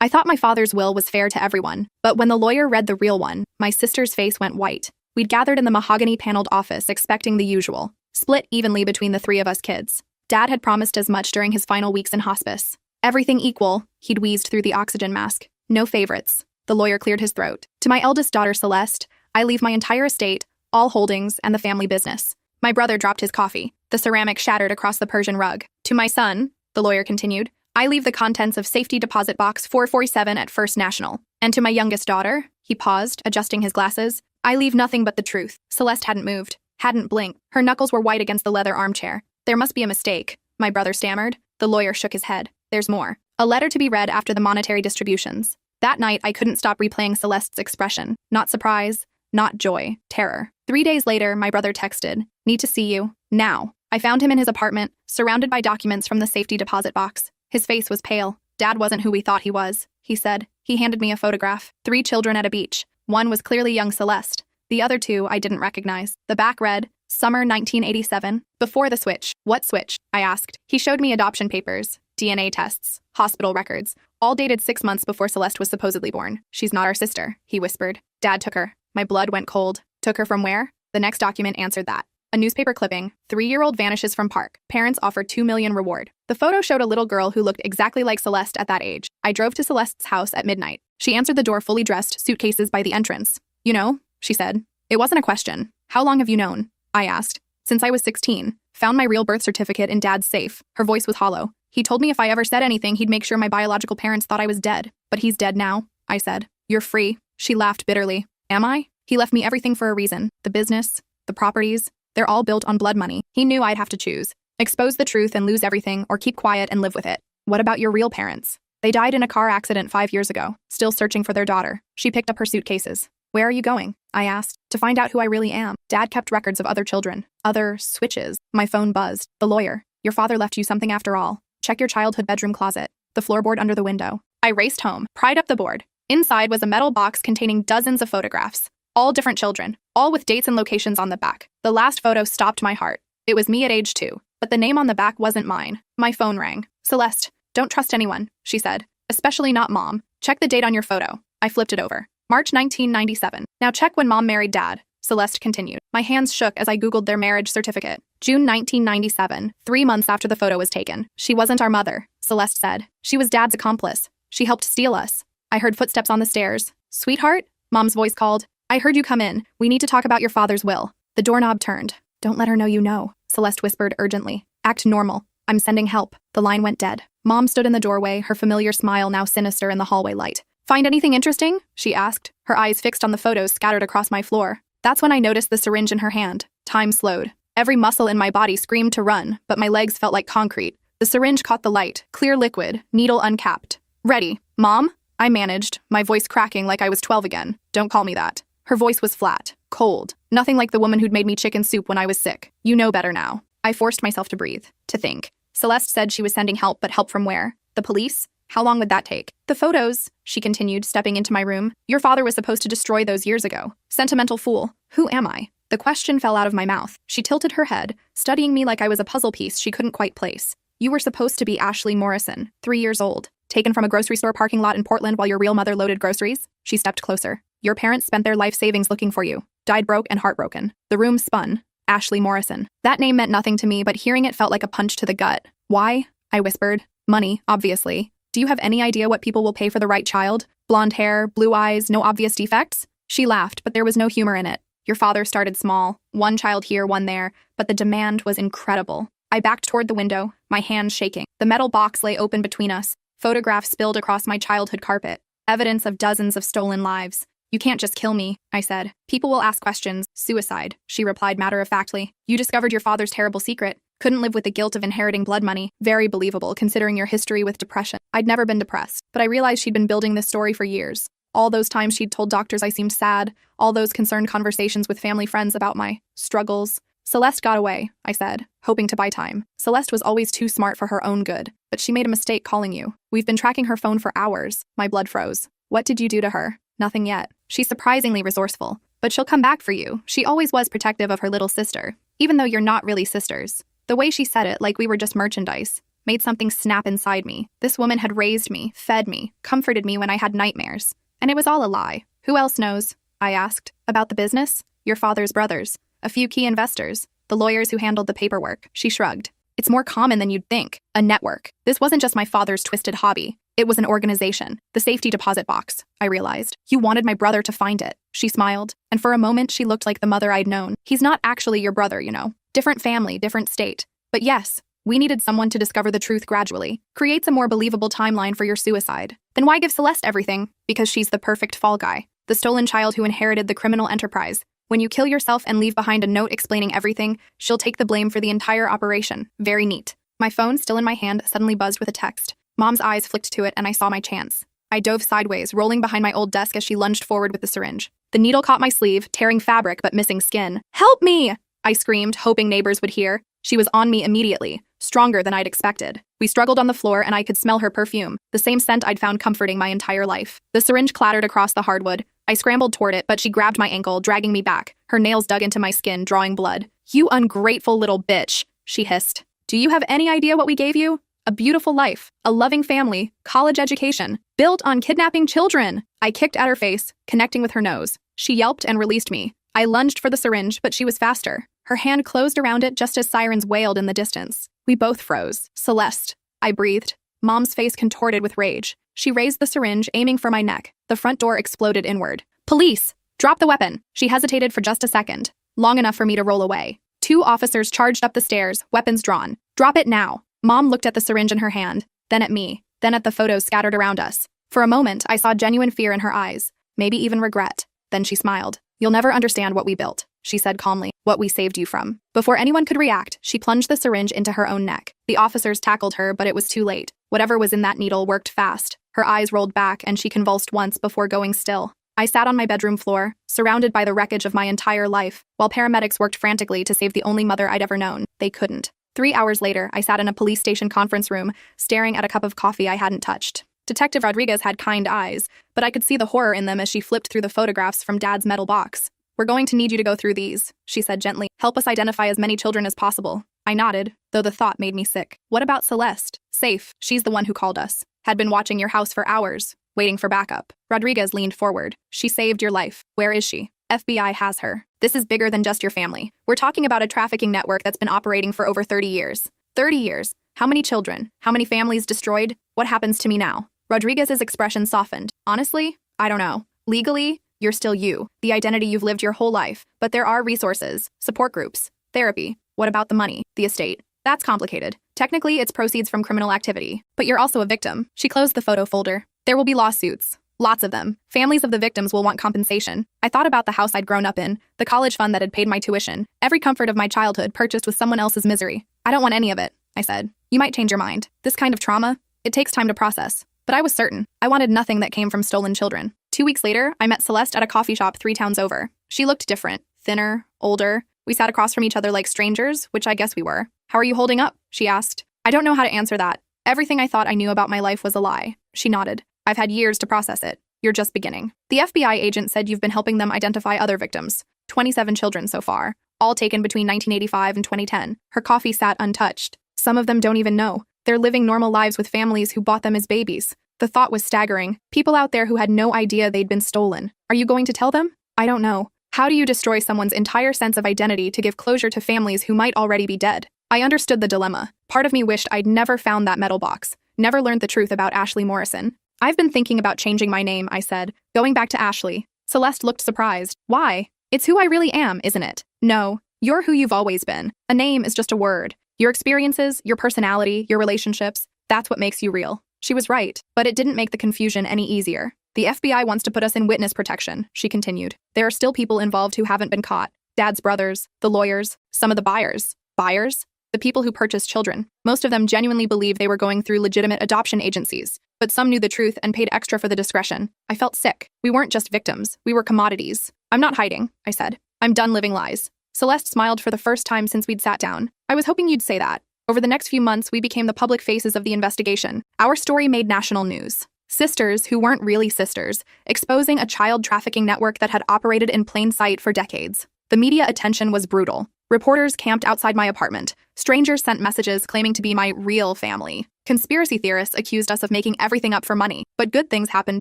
I thought my father's will was fair to everyone, but when the lawyer read the real one, my sister's face went white. We'd gathered in the mahogany-paneled office expecting the usual, split evenly between the three of us kids. Dad had promised as much during his final weeks in hospice. Everything equal, he'd wheezed through the oxygen mask. No favorites. The lawyer cleared his throat. To my eldest daughter, Celeste, I leave my entire estate, all holdings, and the family business. My brother dropped his coffee. The ceramic shattered across the Persian rug. To my son, the lawyer continued, I leave the contents of safety deposit box 447 at First National. And to my youngest daughter, he paused, adjusting his glasses, I leave nothing but the truth. Celeste hadn't moved, hadn't blinked. Her knuckles were white against the leather armchair. There must be a mistake, my brother stammered. The lawyer shook his head. There's more. A letter to be read after the monetary distributions. That night, I couldn't stop replaying Celeste's expression. Not surprise, not joy, terror. 3 days later, my brother texted, need to see you, now. I found him in his apartment, surrounded by documents from the safety deposit box. His face was pale. Dad wasn't who we thought he was, he said. He handed me a photograph. 3 children at a beach. One was clearly young Celeste. The other 2 I didn't recognize. The back read, Summer 1987. Before the switch. What switch? I asked. He showed me adoption papers, DNA tests, hospital records, all dated 6 months before Celeste was supposedly born. She's not our sister, he whispered. Dad took her. My blood went cold. Took her from where? The next document answered that. A newspaper clipping, 3-year-old vanishes from park. Parents offer $2 million reward. The photo showed a little girl who looked exactly like Celeste at that age. I drove to Celeste's house at midnight. She answered the door fully dressed, suitcases by the entrance. You know, she said. It wasn't a question. How long have you known? I asked. Since I was 16. Found my real birth certificate in Dad's safe. Her voice was hollow. He told me if I ever said anything, he'd make sure my biological parents thought I was dead. But he's dead now, I said. You're free. She laughed bitterly. Am I? He left me everything for a reason. The business, the properties, they're all built on blood money. He knew I'd have to choose. Expose the truth and lose everything, or keep quiet and live with it. What about your real parents? They died in a car accident 5 years ago, still searching for their daughter. She picked up her suitcases. Where are you going? I asked. To find out who I really am. Dad kept records of other children. Other switches. My phone buzzed. The lawyer. Your father left you something after all. Check your childhood bedroom closet. The floorboard under the window. I raced home, pried up the board. Inside was a metal box containing dozens of photographs. All different children, all with dates and locations on the back. The last photo stopped my heart. It was me at age 2, but the name on the back wasn't mine. My phone rang. Celeste, don't trust anyone, she said. Especially not Mom. Check the date on your photo. I flipped it over. March 1997. Now check when Mom married Dad, Celeste continued. My hands shook as I Googled their marriage certificate. June 1997, 3 months after the photo was taken. She wasn't our mother, Celeste said. She was Dad's accomplice. She helped steal us. I heard footsteps on the stairs. Sweetheart? Mom's voice called. I heard you come in. We need to talk about your father's will. The doorknob turned. Don't let her know you know, Celeste whispered urgently. Act normal. I'm sending help. The line went dead. Mom stood in the doorway, her familiar smile now sinister in the hallway light. Find anything interesting? She asked, her eyes fixed on the photos scattered across my floor. That's when I noticed the syringe in her hand. Time slowed. Every muscle in my body screamed to run, but my legs felt like concrete. The syringe caught the light, clear liquid, needle uncapped. Ready. Mom? I managed, my voice cracking like I was 12 again. Don't call me that. Her voice was flat, cold, nothing like the woman who'd made me chicken soup when I was sick. You know better now. I forced myself to breathe, to think. Celeste said she was sending help, but help from where? The police? How long would that take? The photos, she continued, stepping into my room. Your father was supposed to destroy those years ago. Sentimental fool. Who am I? The question fell out of my mouth. She tilted her head, studying me like I was a puzzle piece she couldn't quite place. You were supposed to be Ashley Morrison, 3 years old. Taken from a grocery store parking lot in Portland while your real mother loaded groceries? She stepped closer. Your parents spent their life savings looking for you. Died broke and heartbroken. The room spun. Ashley Morrison. That name meant nothing to me, but hearing it felt like a punch to the gut. Why? I whispered. Money, obviously. Do you have any idea what people will pay for the right child? Blonde hair, blue eyes, no obvious defects? She laughed, but there was no humor in it. Your father started small. One child here, one there, but the demand was incredible. I backed toward the window, my hands shaking. The metal box lay open between us. Photographs spilled across my childhood carpet. Evidence of dozens of stolen lives. You can't just kill me, I said. People will ask questions. Suicide, she replied matter-of-factly. You discovered your father's terrible secret. Couldn't live with the guilt of inheriting blood money. Very believable, considering your history with depression. I'd never been depressed, but I realized she'd been building this story for years. All those times she'd told doctors I seemed sad, all those concerned conversations with family friends about my struggles. Celeste got away, I said, hoping to buy time. Celeste was always too smart for her own good, but she made a mistake calling you. We've been tracking her phone for hours. My blood froze. What did you do to her? Nothing yet. She's surprisingly resourceful, but she'll come back for you. She always was protective of her little sister, even though you're not really sisters. The way she said it, like we were just merchandise, made something snap inside me. This woman had raised me, fed me, comforted me when I had nightmares. And it was all a lie. Who else knows? I asked. About the business? Your father's brothers. A few key investors. The lawyers who handled the paperwork. She shrugged. It's more common than you'd think. A network. This wasn't just my father's twisted hobby. It was an organization. The safety deposit box, I realized. You wanted my brother to find it. She smiled, and for a moment she looked like the mother I'd known. He's not actually your brother, you know. Different family, different state. But yes, we needed someone to discover the truth gradually. Creates a more believable timeline for your suicide. Then why give Celeste everything? Because she's the perfect fall guy. The stolen child who inherited the criminal enterprise. When you kill yourself and leave behind a note explaining everything, she'll take the blame for the entire operation. Very neat. My phone, still in my hand, suddenly buzzed with a text. Mom's eyes flicked to it and I saw my chance. I dove sideways, rolling behind my old desk as she lunged forward with the syringe. The needle caught my sleeve, tearing fabric but missing skin. "Help me!" I screamed, hoping neighbors would hear. She was on me immediately, stronger than I'd expected. We struggled on the floor and I could smell her perfume, the same scent I'd found comforting my entire life. The syringe clattered across the hardwood. I scrambled toward it, but she grabbed my ankle, dragging me back. Her nails dug into my skin, drawing blood. "You ungrateful little bitch," she hissed. "Do you have any idea what we gave you? A beautiful life, a loving family, college education, built on kidnapping children." I kicked at her face, connecting with her nose. She yelped and released me. I lunged for the syringe, but she was faster. Her hand closed around it just as sirens wailed in the distance. We both froze. "Celeste," I breathed. Mom's face contorted with rage. She raised the syringe, aiming for my neck. The front door exploded inward. "Police! Drop the weapon!" She hesitated for just a second, long enough for me to roll away. 2 officers charged up the stairs, weapons drawn. "Drop it now!" Mom looked at the syringe in her hand, then at me, then at the photos scattered around us. For a moment, I saw genuine fear in her eyes, maybe even regret. Then she smiled. "You'll never understand what we built," she said calmly, "what we saved you from." Before anyone could react, she plunged the syringe into her own neck. The officers tackled her, but it was too late. Whatever was in that needle worked fast. Her eyes rolled back, and she convulsed once before going still. I sat on my bedroom floor, surrounded by the wreckage of my entire life, while paramedics worked frantically to save the only mother I'd ever known. They couldn't. 3 hours later, I sat in a police station conference room, staring at a cup of coffee I hadn't touched. Detective Rodriguez had kind eyes, but I could see the horror in them as she flipped through the photographs from Dad's metal box. "We're going to need you to go through these," she said gently. "Help us identify as many children as possible." I nodded, though the thought made me sick. "What about Celeste?" "Safe. She's the one who called us. Had been watching your house for hours, waiting for backup." Rodriguez leaned forward. "She saved your life. Where is she?" "FBI has her. This is bigger than just your family. We're talking about a trafficking network that's been operating for over 30 years. 30 years. How many children? How many families destroyed? What happens to me now?" Rodriguez's expression softened. "Honestly, I don't know. Legally, you're still you, the identity you've lived your whole life. But there are resources, support groups, therapy. What about the money, the estate? That's complicated. Technically, it's proceeds from criminal activity. But you're also a victim." She closed the photo folder. "There will be lawsuits. Lots of them. Families of the victims will want compensation." I thought about the house I'd grown up in, the college fund that had paid my tuition, every comfort of my childhood purchased with someone else's misery. "I don't want any of it," I said. "You might change your mind. This kind of trauma, it takes time to process." But I was certain. I wanted nothing that came from stolen children. 2 weeks later, I met Celeste at a coffee shop 3 towns over. She looked different, thinner, older. We sat across from each other like strangers, which I guess we were. "How are you holding up?" she asked. I don't know how to answer that. Everything I thought I knew about my life was a lie. She nodded. "I've had years to process it. You're just beginning." The FBI agent said you've been helping them identify other victims. 27 children so far, all taken between 1985 and 2010. Her coffee sat untouched. Some of them don't even know. They're living normal lives with families who bought them as babies. The thought was staggering. People out there who had no idea they'd been stolen. Are you going to tell them? I don't know. How do you destroy someone's entire sense of identity to give closure to families who might already be dead? I understood the dilemma. Part of me wished I'd never found that metal box, never learned the truth about Ashley Morrison. "I've been thinking about changing my name," I said, going back to Ashley. Celeste looked surprised. "Why? It's who I really am, isn't it?" "No, you're who you've always been. A name is just a word. Your experiences, your personality, your relationships, that's what makes you real." She was right, but it didn't make the confusion any easier. "The FBI wants to put us in witness protection," she continued. "There are still people involved who haven't been caught. Dad's brothers, the lawyers, some of the buyers." Buyers? The people who purchased children. Most of them genuinely believed they were going through legitimate adoption agencies, but some knew the truth and paid extra for the discretion. I felt sick. We weren't just victims. We were commodities. "I'm not hiding," I said. "I'm done living lies." Celeste smiled for the first time since we'd sat down. "I was hoping you'd say that." Over the next few months, we became the public faces of the investigation. Our story made national news. Sisters who weren't really sisters, exposing a child trafficking network that had operated in plain sight for decades. The media attention was brutal. Reporters camped outside my apartment. Strangers sent messages claiming to be my real family. Conspiracy theorists accused us of making everything up for money, but good things happened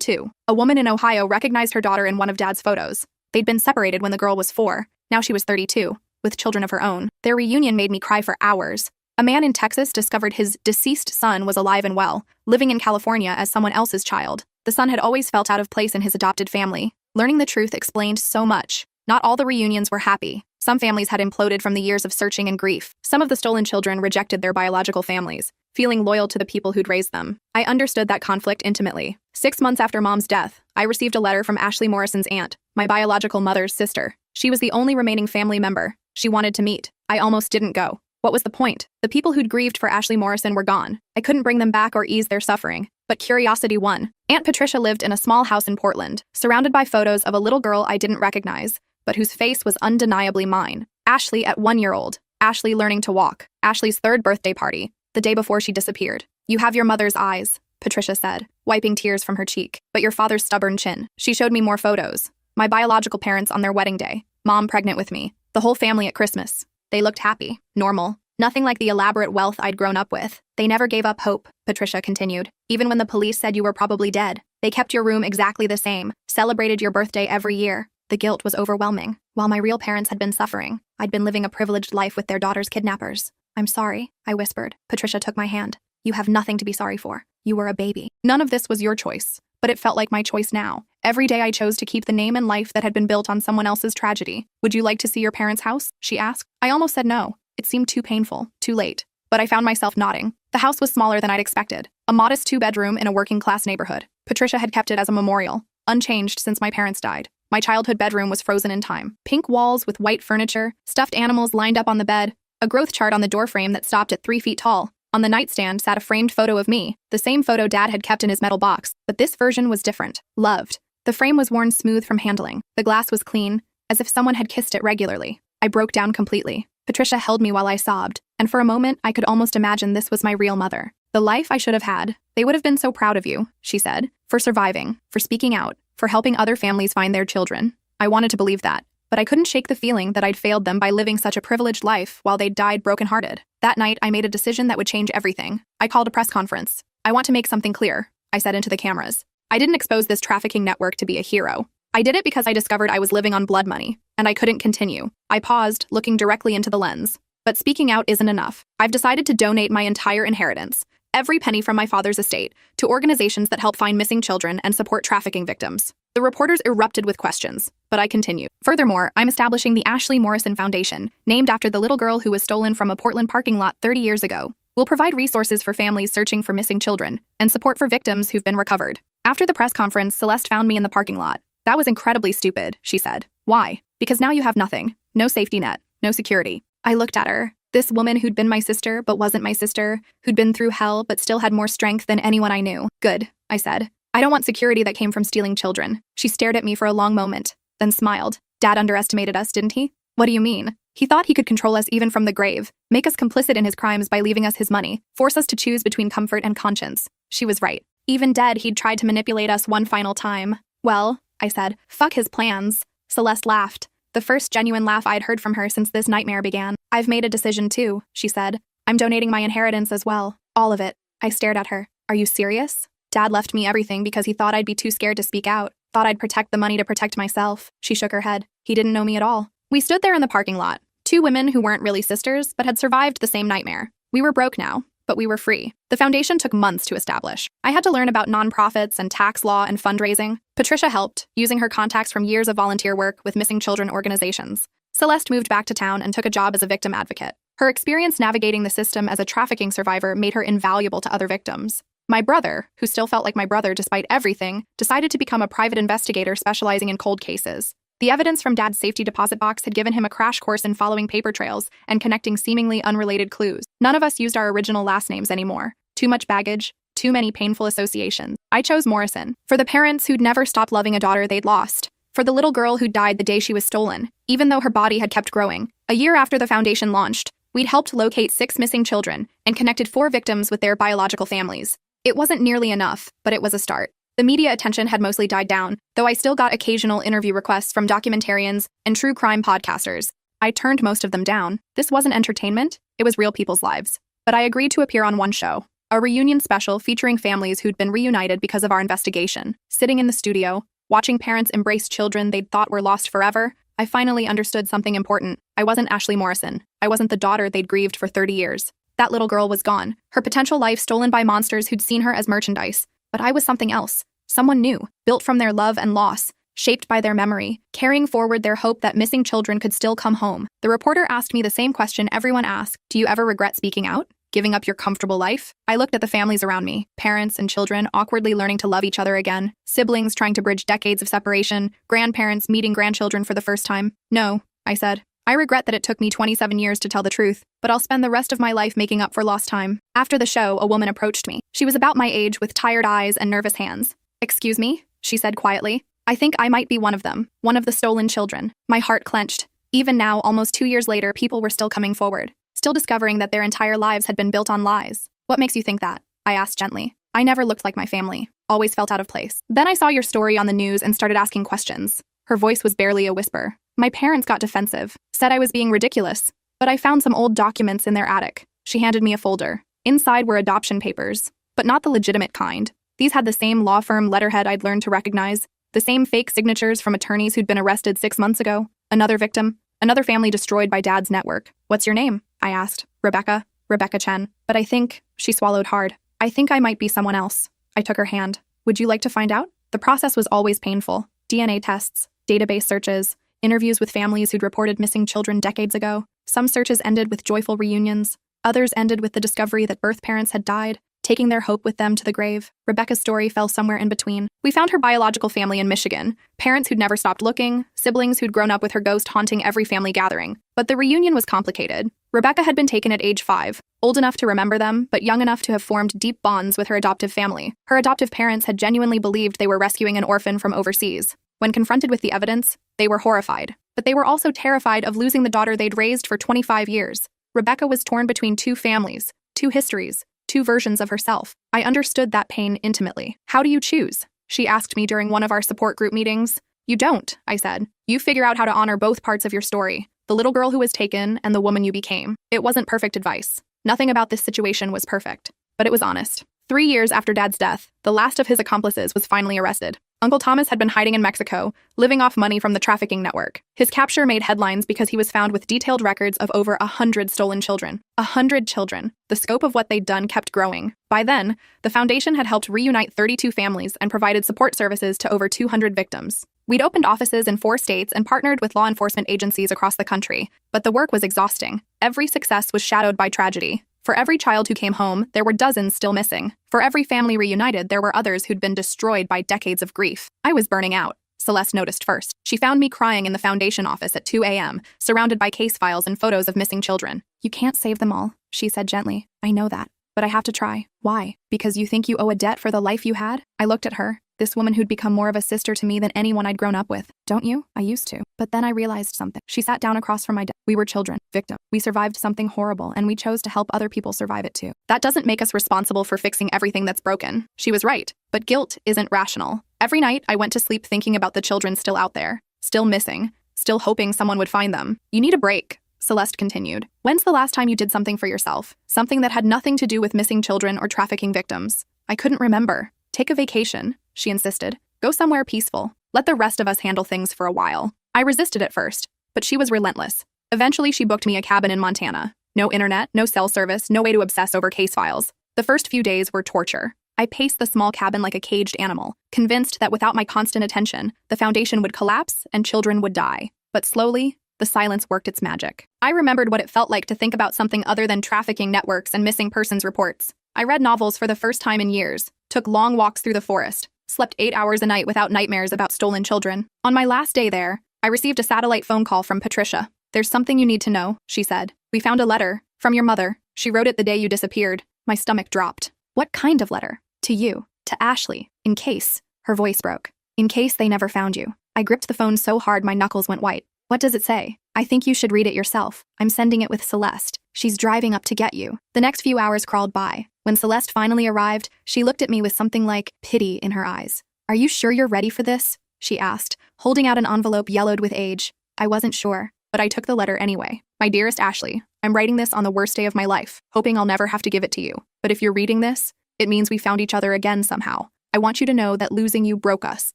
too. A woman in Ohio recognized her daughter in one of Dad's photos. They'd been separated when the girl was 4. Now she was 32, with children of her own. Their reunion made me cry for hours. A man in Texas discovered his deceased son was alive and well, living in California as someone else's child. The son had always felt out of place in his adopted family. Learning the truth explained so much. Not all the reunions were happy. Some families had imploded from the years of searching and grief. Some of the stolen children rejected their biological families, feeling loyal to the people who'd raised them. I understood that conflict intimately. 6 months after Mom's death, I received a letter from Ashley Morrison's aunt, my biological mother's sister. She was the only remaining family member she wanted to meet. I almost didn't go. What was the point? The people who'd grieved for Ashley Morrison were gone. I couldn't bring them back or ease their suffering. But curiosity won. Aunt Patricia lived in a small house in Portland, surrounded by photos of a little girl I didn't recognize, but whose face was undeniably mine. Ashley at 1 year old. Ashley learning to walk. Ashley's 3rd birthday party, the day before she disappeared. You have your mother's eyes, Patricia said, wiping tears from her cheek, but your father's stubborn chin. She showed me more photos. My biological parents on their wedding day. Mom pregnant with me. The whole family at Christmas. They looked happy, normal. Nothing like the elaborate wealth I'd grown up with. They never gave up hope, Patricia continued. Even when the police said you were probably dead, they kept your room exactly the same, celebrated your birthday every year. The guilt was overwhelming. While my real parents had been suffering, I'd been living a privileged life with their daughter's kidnappers. I'm sorry, I whispered. Patricia took my hand. You have nothing to be sorry for. You were a baby. None of this was your choice, but it felt like my choice now. Every day I chose to keep the name and life that had been built on someone else's tragedy. Would you like to see your parents' house? She asked. I almost said no. It seemed too painful, too late. But I found myself nodding. The house was smaller than I'd expected. A modest 2-bedroom in a working-class neighborhood. Patricia had kept it as a memorial, unchanged since my parents died. My childhood bedroom was frozen in time. Pink walls with white furniture, stuffed animals lined up on the bed, a growth chart on the doorframe that stopped at 3 feet tall. On the nightstand sat a framed photo of me, the same photo Dad had kept in his metal box, but this version was different. Loved. The frame was worn smooth from handling. The glass was clean, as if someone had kissed it regularly. I broke down completely. Patricia held me while I sobbed, and for a moment I could almost imagine this was my real mother. The life I should have had. They would have been so proud of you, she said, for surviving, for speaking out, for helping other families find their children. I wanted to believe that, but I couldn't shake the feeling that I'd failed them by living such a privileged life while they'd died brokenhearted. That night, I made a decision that would change everything. I called a press conference. I want to make something clear, I said into the cameras. I didn't expose this trafficking network to be a hero. I did it because I discovered I was living on blood money, and I couldn't continue. I paused, looking directly into the lens. But speaking out isn't enough. I've decided to donate my entire inheritance, every penny from my father's estate, to organizations that help find missing children and support trafficking victims. The reporters erupted with questions, but I continued. Furthermore, I'm establishing the Ashley Morrison Foundation, named after the little girl who was stolen from a Portland parking lot 30 years ago. We'll provide resources for families searching for missing children and support for victims who've been recovered. After the press conference, Celeste found me in the parking lot. That was incredibly stupid, she said. Why? Because now you have nothing. No safety net. No security. I looked at her. This woman who'd been my sister but wasn't my sister, who'd been through hell but still had more strength than anyone I knew. Good, I said. I don't want security that came from stealing children. She stared at me for a long moment, then smiled. Dad underestimated us, didn't he? What do you mean? He thought he could control us even from the grave, make us complicit in his crimes by leaving us his money, force us to choose between comfort and conscience. She was right. Even dead, he'd tried to manipulate us one final time. Well, I said, fuck his plans. Celeste laughed. The first genuine laugh I'd heard from her since this nightmare began. I've made a decision too, she said. I'm donating my inheritance as well. All of it. I stared at her. Are you serious? Dad left me everything because he thought I'd be too scared to speak out. Thought I'd protect the money to protect myself. She shook her head. He didn't know me at all. We stood there in the parking lot. 2 women who weren't really sisters, but had survived the same nightmare. We were broke now, but we were free. The foundation took months to establish. I had to learn about nonprofits and tax law and fundraising. Patricia helped, using her contacts from years of volunteer work with missing children organizations. Celeste moved back to town and took a job as a victim advocate. Her experience navigating the system as a trafficking survivor made her invaluable to other victims. My brother, who still felt like my brother despite everything, decided to become a private investigator specializing in cold cases. The evidence from Dad's safety deposit box had given him a crash course in following paper trails and connecting seemingly unrelated clues. None of us used our original last names anymore. Too much baggage, too many painful associations. I chose Morrison, for the parents who'd never stopped loving a daughter they'd lost. For the little girl who died the day she was stolen, even though her body had kept growing. A year after the foundation launched, we'd helped locate 6 missing children and connected 4 victims with their biological families. It wasn't nearly enough, but it was a start. The media attention had mostly died down, though I still got occasional interview requests from documentarians and true crime podcasters. I turned most of them down. This wasn't entertainment, it was real people's lives. But I agreed to appear on one show, a reunion special featuring families who'd been reunited because of our investigation. Sitting in the studio, watching parents embrace children they'd thought were lost forever, I finally understood something important. I wasn't Ashley Morrison. I wasn't the daughter they'd grieved for 30 years. That little girl was gone, her potential life stolen by monsters who'd seen her as merchandise. But I was something else. Someone new, built from their love and loss, shaped by their memory, carrying forward their hope that missing children could still come home. The reporter asked me the same question everyone asked: do you ever regret speaking out? Giving up your comfortable life? I looked at the families around me, parents and children awkwardly learning to love each other again, siblings trying to bridge decades of separation, grandparents meeting grandchildren for the first time. No, I said. I regret that it took me 27 years to tell the truth, but I'll spend the rest of my life making up for lost time. After the show, a woman approached me. She was about my age with tired eyes and nervous hands. Excuse me, she said quietly. I think I might be one of them, one of the stolen children. My heart clenched. Even now, almost 2 years later, people were still coming forward, still discovering that their entire lives had been built on lies. What makes you think that? I asked gently. I never looked like my family, always felt out of place. Then I saw your story on the news and started asking questions. Her voice was barely a whisper. My parents got defensive, said I was being ridiculous, but I found some old documents in their attic. She handed me a folder. Inside were adoption papers, but not the legitimate kind. These had the same law firm letterhead I'd learned to recognize, the same fake signatures from attorneys who'd been arrested 6 months ago. Another victim, another family destroyed by Dad's network. What's your name? I asked. Rebecca Chen. But I think, she swallowed hard, I think I might be someone else. I took her hand. Would you like to find out? The process was always painful. DNA tests, database searches, interviews with families who'd reported missing children decades ago. Some searches ended with joyful reunions. Others ended with the discovery that birth parents had died, taking their hope with them to the grave. Rebecca's story fell somewhere in between. We found her biological family in Michigan, parents who'd never stopped looking, siblings who'd grown up with her ghost haunting every family gathering. But the reunion was complicated. Rebecca had been taken at age 5, old enough to remember them, but young enough to have formed deep bonds with her adoptive family. Her adoptive parents had genuinely believed they were rescuing an orphan from overseas. When confronted with the evidence, they were horrified. But they were also terrified of losing the daughter they'd raised for 25 years. Rebecca was torn between 2 families, 2 histories, 2 versions of herself. I understood that pain intimately. How do you choose? She asked me during one of our support group meetings. You don't, I said. You figure out how to honor both parts of your story, the little girl who was taken and the woman you became. It wasn't perfect advice. Nothing about this situation was perfect, but it was honest. 3 years after Dad's death, the last of his accomplices was finally arrested. Uncle Thomas had been hiding in Mexico, living off money from the trafficking network. His capture made headlines because he was found with detailed records of over 100 stolen children. 100 children. The scope of what they'd done kept growing. By then, the foundation had helped reunite 32 families and provided support services to over 200 victims. We'd opened offices in 4 states and partnered with law enforcement agencies across the country, but the work was exhausting. Every success was shadowed by tragedy. For every child who came home, there were dozens still missing. For every family reunited, there were others who'd been destroyed by decades of grief. I was burning out. Celeste noticed first. She found me crying in the foundation office at 2 a.m., surrounded by case files and photos of missing children. You can't save them all, she said gently. I know that, but I have to try. Why? Because you think you owe a debt for the life you had? I looked at her. This woman who'd become more of a sister to me than anyone I'd grown up with. Don't you? I used to. But then I realized something. She sat down across from my dad. We were children, victims. We survived something horrible, and we chose to help other people survive it too. That doesn't make us responsible for fixing everything that's broken. She was right. But guilt isn't rational. Every night, I went to sleep thinking about the children still out there, still missing, still hoping someone would find them. You need a break, Celeste continued. When's the last time you did something for yourself? Something that had nothing to do with missing children or trafficking victims. I couldn't remember. Take a vacation, she insisted. Go somewhere peaceful. Let the rest of us handle things for a while. I resisted at first, but she was relentless. Eventually, she booked me a cabin in Montana. No internet, no cell service, no way to obsess over case files. The first few days were torture. I paced the small cabin like a caged animal, convinced that without my constant attention, the foundation would collapse and children would die. But slowly, the silence worked its magic. I remembered what it felt like to think about something other than trafficking networks and missing persons reports. I read novels for the first time in years, took long walks through the forest, slept 8 hours a night without nightmares about stolen children. On my last day there, I received a satellite phone call from Patricia. There's something you need to know, she said. We found a letter from your mother. She wrote it the day you disappeared. My stomach dropped. What kind of letter? To you. To Ashley. In case. Her voice broke. In case they never found you. I gripped the phone so hard my knuckles went white. What does it say? I think you should read it yourself. I'm sending it with Celeste. She's driving up to get you. The next few hours crawled by. When Celeste finally arrived, she looked at me with something like pity in her eyes. Are you sure you're ready for this? She asked, holding out an envelope yellowed with age. I wasn't sure. but I took the letter anyway. My dearest Ashley, I'm writing this on the worst day of my life, hoping I'll never have to give it to you. But if you're reading this, it means we found each other again somehow. I want you to know that losing you broke us.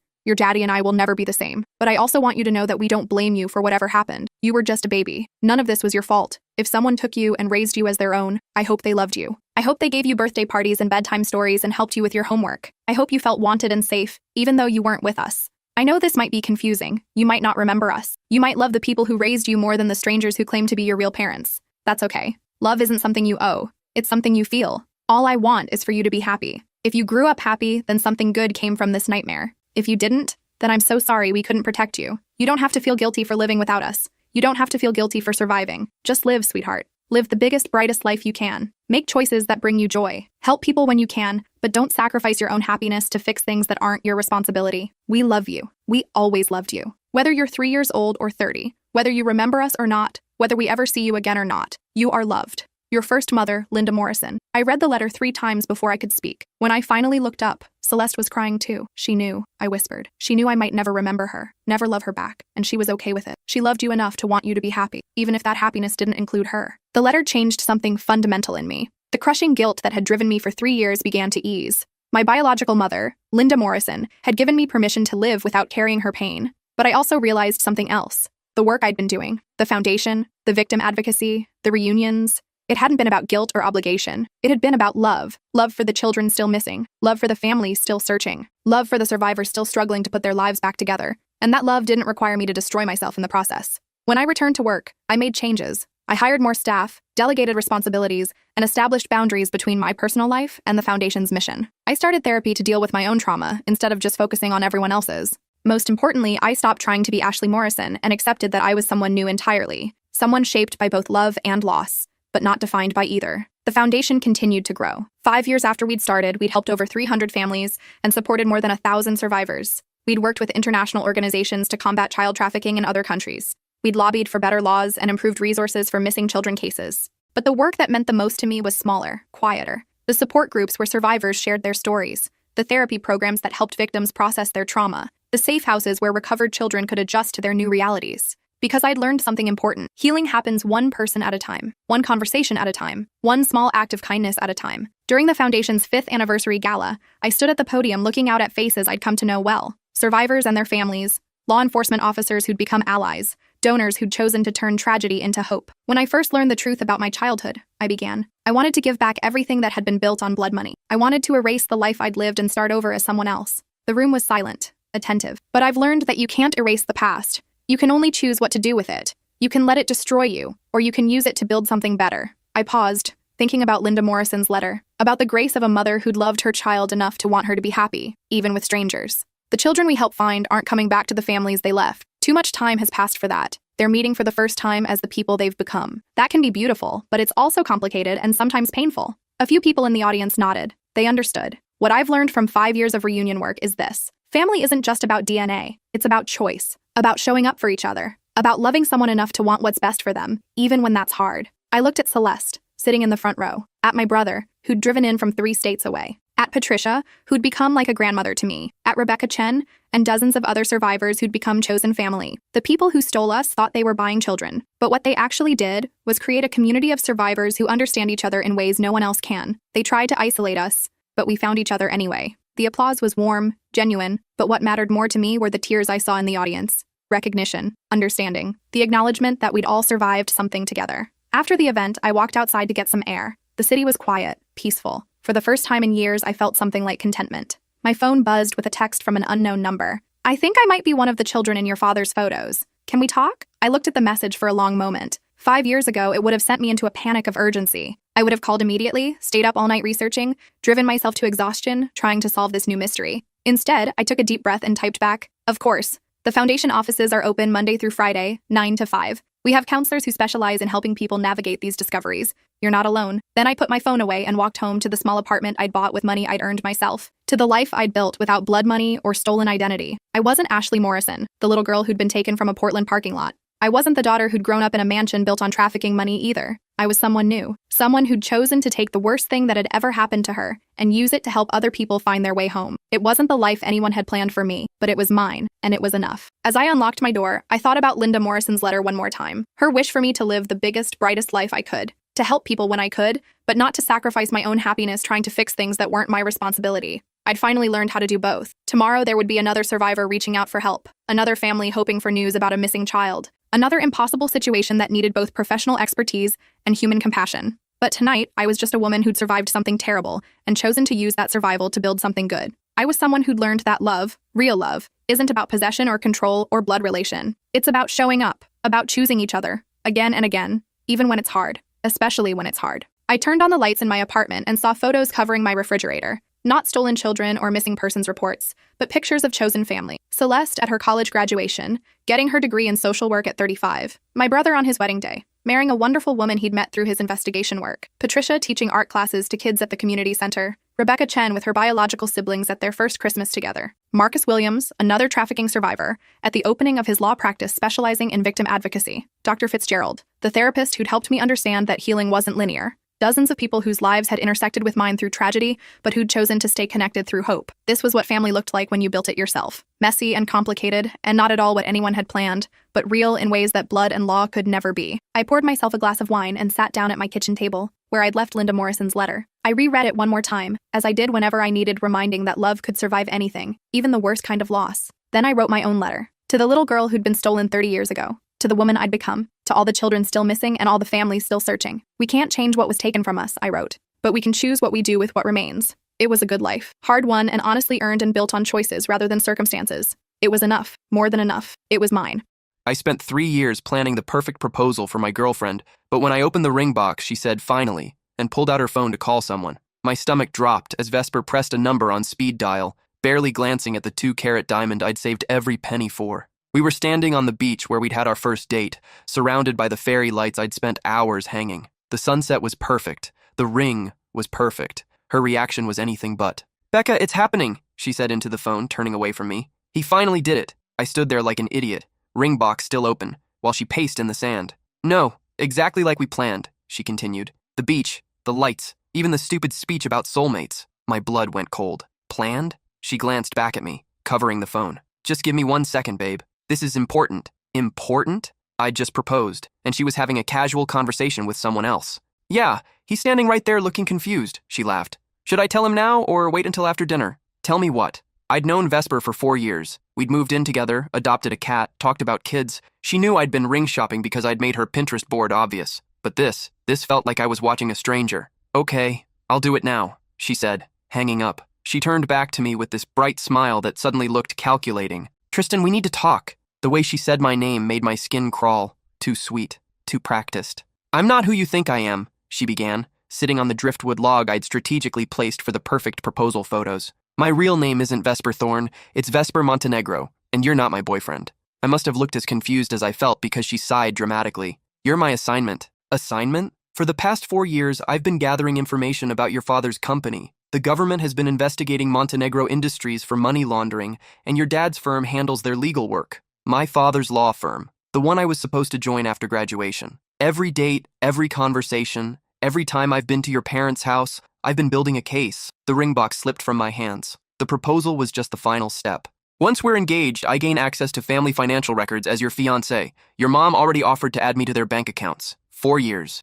Your daddy and I will never be the same. But I also want you to know that we don't blame you for whatever happened. You were just a baby. None of this was your fault. If someone took you and raised you as their own, I hope they loved you. I hope they gave you birthday parties and bedtime stories and helped you with your homework. I hope you felt wanted and safe, even though you weren't with us. I know this might be confusing. You might not remember us. You might love the people who raised you more than the strangers who claim to be your real parents. That's okay. Love isn't something you owe. It's something you feel. All I want is for you to be happy. If you grew up happy, then something good came from this nightmare. If you didn't, then I'm so sorry we couldn't protect you. You don't have to feel guilty for living without us. You don't have to feel guilty for surviving. Just live, sweetheart. Live the biggest, brightest life you can. Make choices that bring you joy. Help people when you can, but don't sacrifice your own happiness to fix things that aren't your responsibility. We love you. We always loved you. Whether you're 3 years old or 30, whether you remember us or not, whether we ever see you again or not, you are loved. Your first mother, Linda Morrison. I read the letter 3 times before I could speak. When I finally looked up, Celeste was crying too. She knew, I whispered. She knew I might never remember her, never love her back, and she was okay with it. She loved you enough to want you to be happy, even if that happiness didn't include her. The letter changed something fundamental in me. The crushing guilt that had driven me for 3 years began to ease. My biological mother, Linda Morrison, had given me permission to live without carrying her pain. But I also realized something else. The work I'd been doing, the foundation, the victim advocacy, the reunions, it hadn't been about guilt or obligation. It had been about love. Love for the children still missing. Love for the families still searching. Love for the survivors still struggling to put their lives back together. And that love didn't require me to destroy myself in the process. When I returned to work, I made changes. I hired more staff, delegated responsibilities, and established boundaries between my personal life and the Foundation's mission. I started therapy to deal with my own trauma instead of just focusing on everyone else's. Most importantly, I stopped trying to be Ashley Morrison and accepted that I was someone new entirely, someone shaped by both love and loss, but not defined by either. The Foundation continued to grow. 5 years after we'd started, we'd helped over 300 families and supported more than 1,000 survivors. We'd worked with international organizations to combat child trafficking in other countries. We'd lobbied for better laws and improved resources for missing children cases. But the work that meant the most to me was smaller, quieter. The support groups where survivors shared their stories, the therapy programs that helped victims process their trauma, the safe houses where recovered children could adjust to their new realities. Because I'd learned something important. Healing happens one person at a time, one conversation at a time, one small act of kindness at a time. During the Foundation's 5th anniversary gala, I stood at the podium looking out at faces I'd come to know well. Survivors and their families, law enforcement officers who'd become allies, donors who'd chosen to turn tragedy into hope. When I first learned the truth about my childhood, I began. I wanted to give back everything that had been built on blood money. I wanted to erase the life I'd lived and start over as someone else. The room was silent, attentive. But I've learned that you can't erase the past. You can only choose what to do with it. You can let it destroy you, or you can use it to build something better. I paused, thinking about Linda Morrison's letter, about the grace of a mother who'd loved her child enough to want her to be happy, even with strangers. The children we help find aren't coming back to the families they left. Too much time has passed for that. They're meeting for the first time as the people they've become. That can be beautiful, but it's also complicated and sometimes painful. A few people in the audience nodded. They understood. What I've learned from 5 years of reunion work is this. Family isn't just about DNA. It's about choice, about showing up for each other, about loving someone enough to want what's best for them, even when that's hard. I looked at Celeste, sitting in the front row, at my brother, who'd driven in from 3 states away, at Patricia, who'd become like a grandmother to me, at Rebecca Chen, and dozens of other survivors who'd become chosen family. The people who stole us thought they were buying children, but what they actually did was create a community of survivors who understand each other in ways no one else can. They tried to isolate us, but we found each other anyway. The applause was warm, genuine, but what mattered more to me were the tears I saw in the audience. Recognition, understanding, the acknowledgement that we'd all survived something together. After the event, I walked outside to get some air. The city was quiet, peaceful. For the first time in years, I felt something like contentment. My phone buzzed with a text from an unknown number. I think I might be one of the children in your father's photos. Can we talk? I looked at the message for a long moment. 5 years ago, it would have sent me into a panic of urgency. I would have called immediately, stayed up all night researching, driven myself to exhaustion, trying to solve this new mystery. Instead, I took a deep breath and typed back, "Of course. The Foundation offices are open Monday through Friday, 9 to 5. We have counselors who specialize in helping people navigate these discoveries. You're not alone." Then I put my phone away and walked home to the small apartment I'd bought with money I'd earned myself, to the life I'd built without blood money or stolen identity. I wasn't Ashley Morrison, the little girl who'd been taken from a Portland parking lot. I wasn't the daughter who'd grown up in a mansion built on trafficking money either. I was someone new, someone who'd chosen to take the worst thing that had ever happened to her and use it to help other people find their way home. It wasn't the life anyone had planned for me, but it was mine, and it was enough. As I unlocked my door, I thought about Linda Morrison's letter one more time. Her wish for me to live the biggest, brightest life I could, to help people when I could, but not to sacrifice my own happiness trying to fix things that weren't my responsibility. I'd finally learned how to do both. Tomorrow there would be another survivor reaching out for help, another family hoping for news about a missing child, another impossible situation that needed both professional expertise and human compassion. But tonight, I was just a woman who'd survived something terrible and chosen to use that survival to build something good. I was someone who'd learned that love, real love, isn't about possession or control or blood relation. It's about showing up, about choosing each other, again and again, even when it's hard, especially when it's hard. I turned on the lights in my apartment and saw photos covering my refrigerator. Not stolen children or missing persons reports, but pictures of chosen family. Celeste at her college graduation, getting her degree in social work at 35. My brother on his wedding day, marrying a wonderful woman he'd met through his investigation work. Patricia teaching art classes to kids at the community center. Rebecca Chen with her biological siblings at their first Christmas together. Marcus Williams, another trafficking survivor, at the opening of his law practice specializing in victim advocacy. Dr. Fitzgerald, the therapist who'd helped me understand that healing wasn't linear. Dozens of people whose lives had intersected with mine through tragedy, but who'd chosen to stay connected through hope. This was what family looked like when you built it yourself. Messy and complicated, and not at all what anyone had planned, but real in ways that blood and law could never be. I poured myself a glass of wine and sat down at my kitchen table, where I'd left Linda Morrison's letter. I reread it one more time, as I did whenever I needed reminding that love could survive anything, even the worst kind of loss. Then I wrote my own letter. To the little girl who'd been stolen 30 years ago. To the woman I'd become. To all the children still missing and all the families still searching. We can't change what was taken from us, I wrote. But we can choose what we do with what remains. It was a good life. Hard-won and honestly earned and built on choices rather than circumstances. It was enough. More than enough. It was mine. I spent 3 years planning the perfect proposal for my girlfriend, but when I opened the ring box, she said, "Finally," and pulled out her phone to call someone. My stomach dropped as Vesper pressed a number on speed dial, barely glancing at the 2-carat diamond I'd saved every penny for. We were standing on the beach where we'd had our first date, surrounded by the fairy lights I'd spent hours hanging. The sunset was perfect. The ring was perfect. Her reaction was anything but. "Becca, it's happening," she said into the phone, turning away from me. "He finally did it." I stood there like an idiot, ring box still open, while she paced in the sand. "No, exactly like we planned," she continued. "The beach, the lights, even the stupid speech about soulmates." My blood went cold. "Planned?" She glanced back at me, covering the phone. "Just give me 1 second, babe. This is important." Important? I'd just proposed, and she was having a casual conversation with someone else. "Yeah, he's standing right there looking confused," she laughed. "Should I tell him now or wait until after dinner?" "Tell me what?" I'd known Vesper for 4 years. We'd moved in together, adopted a cat, talked about kids. She knew I'd been ring shopping because I'd made her Pinterest board obvious. But this felt like I was watching a stranger. "Okay, I'll do it now," she said, hanging up. She turned back to me with this bright smile that suddenly looked calculating. "Tristan, we need to talk." The way she said my name made my skin crawl. Too sweet, too practiced. "I'm not who you think I am," she began, sitting on the driftwood log I'd strategically placed for the perfect proposal photos. "My real name isn't Vesper Thorne, it's Vesper Montenegro, and you're not my boyfriend." I must have looked as confused as I felt because she sighed dramatically. "You're my assignment." "Assignment? For the past 4 years, I've been gathering information about your father's company. The government has been investigating Montenegro Industries for money laundering, and your dad's firm handles their legal work. My father's law firm, the one I was supposed to join after graduation. Every date, every conversation, every time I've been to your parents' house, I've been building a case." The ring box slipped from my hands. The proposal was just the final step. "Once we're engaged, I gain access to family financial records as your fiancé. Your mom already offered to add me to their bank accounts. 4 years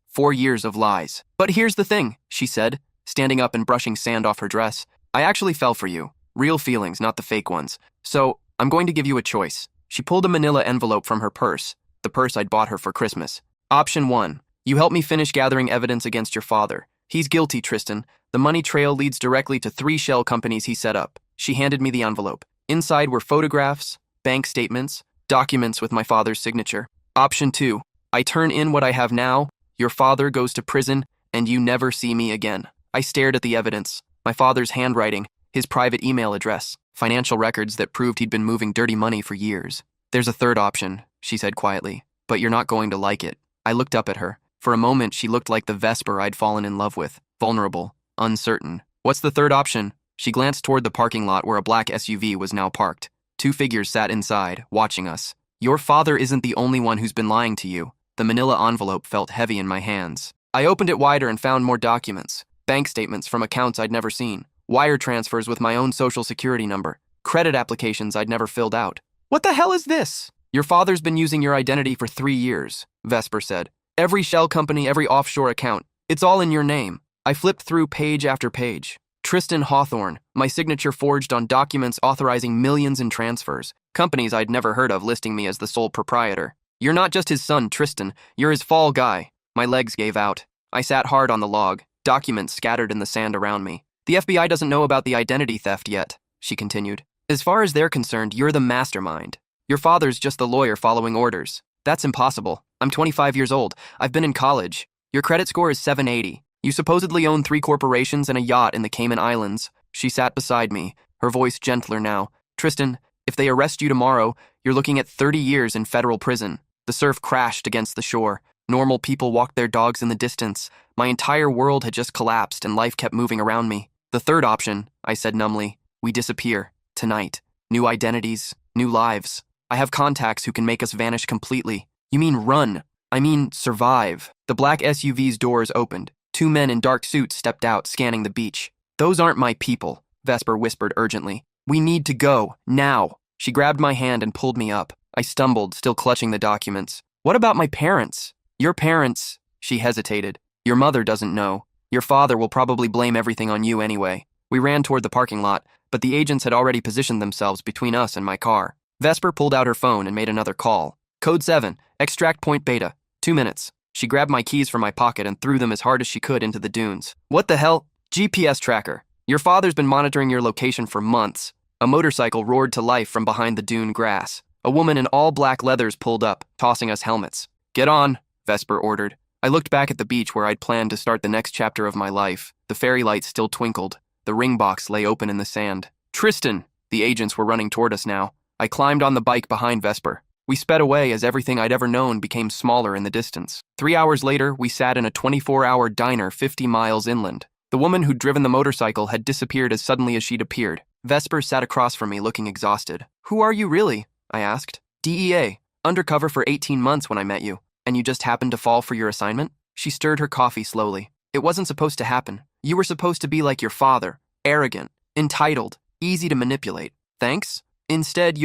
of lies. But here's the thing," she said, standing up and brushing sand off her dress. "I actually fell for you. Real feelings, not the fake ones. So, I'm going to give you a choice." She pulled a manila envelope from her purse, the purse I'd bought her for Christmas. "Option 1. You help me finish gathering evidence against your father. He's guilty, Tristan. The money trail leads directly to 3 shell companies he set up." She handed me the envelope. Inside were photographs, bank statements, documents with my father's signature. "Option 2. I turn in what I have now, your father goes to prison, and you never see me again." I stared at the evidence. My father's handwriting, his private email address, financial records that proved he'd been moving dirty money for years. "There's a third option," she said quietly, "but you're not going to like it." I looked up at her. For a moment, she looked like the Vesper I'd fallen in love with, vulnerable, uncertain. "What's the third option?" She glanced toward the parking lot where a black SUV was now parked. 2 figures sat inside, watching us. "Your father isn't the only one who's been lying to you." The manila envelope felt heavy in my hands. I opened it wider and found more documents. Bank statements from accounts I'd never seen. Wire transfers with my own social security number. Credit applications I'd never filled out. What the hell is this? Your father's been using your identity for 3 years, Vesper said. Every shell company, every offshore account. It's all in your name. I flipped through page after page. Tristan Hawthorne, my signature forged on documents authorizing millions in transfers. Companies I'd never heard of listing me as the sole proprietor. You're not just his son, Tristan. You're his fall guy. My legs gave out. I sat hard on the log, documents scattered in the sand around me. The FBI doesn't know about the identity theft yet, she continued. As far as they're concerned, you're the mastermind. Your father's just the lawyer following orders. That's impossible. I'm 25 years old. I've been in college. Your credit score is 780. You supposedly own 3 corporations and a yacht in the Cayman Islands. She sat beside me, her voice gentler now. Tristan, if they arrest you tomorrow, you're looking at 30 years in federal prison. The surf crashed against the shore. Normal people walked their dogs in the distance. My entire world had just collapsed and life kept moving around me. The third option, I said numbly, we disappear. Tonight. New identities, new lives. I have contacts who can make us vanish completely. You mean run? I mean survive. The black SUV's doors opened. 2 men in dark suits stepped out, scanning the beach. Those aren't my people, Vesper whispered urgently. We need to go, now. She grabbed my hand and pulled me up. I stumbled, still clutching the documents. What about my parents? Your parents, she hesitated. Your mother doesn't know. Your father will probably blame everything on you anyway. We ran toward the parking lot, but the agents had already positioned themselves between us and my car. Vesper pulled out her phone and made another call. Code 7, extract point beta, 2 minutes. She grabbed my keys from my pocket and threw them as hard as she could into the dunes. What the hell? GPS tracker. Your father's been monitoring your location for months. A motorcycle roared to life from behind the dune grass. A woman in all black leathers pulled up, tossing us helmets. Get on, Vesper ordered. I looked back at the beach where I'd planned to start the next chapter of my life. The fairy lights still twinkled. The ring box lay open in the sand. Tristan! The agents were running toward us now. I climbed on the bike behind Vesper. We sped away as everything I'd ever known became smaller in the distance. 3 hours later, we sat in a 24-hour diner 50 miles inland. The woman who'd driven the motorcycle had disappeared as suddenly as she'd appeared. Vesper sat across from me, looking exhausted. Who are you really? I asked. DEA. Undercover for 18 months when I met you. And you just happened to fall for your assignment? She stirred her coffee slowly. It wasn't supposed to happen. You were supposed to be like your father. Arrogant. Entitled. Easy to manipulate. Thanks? Instead,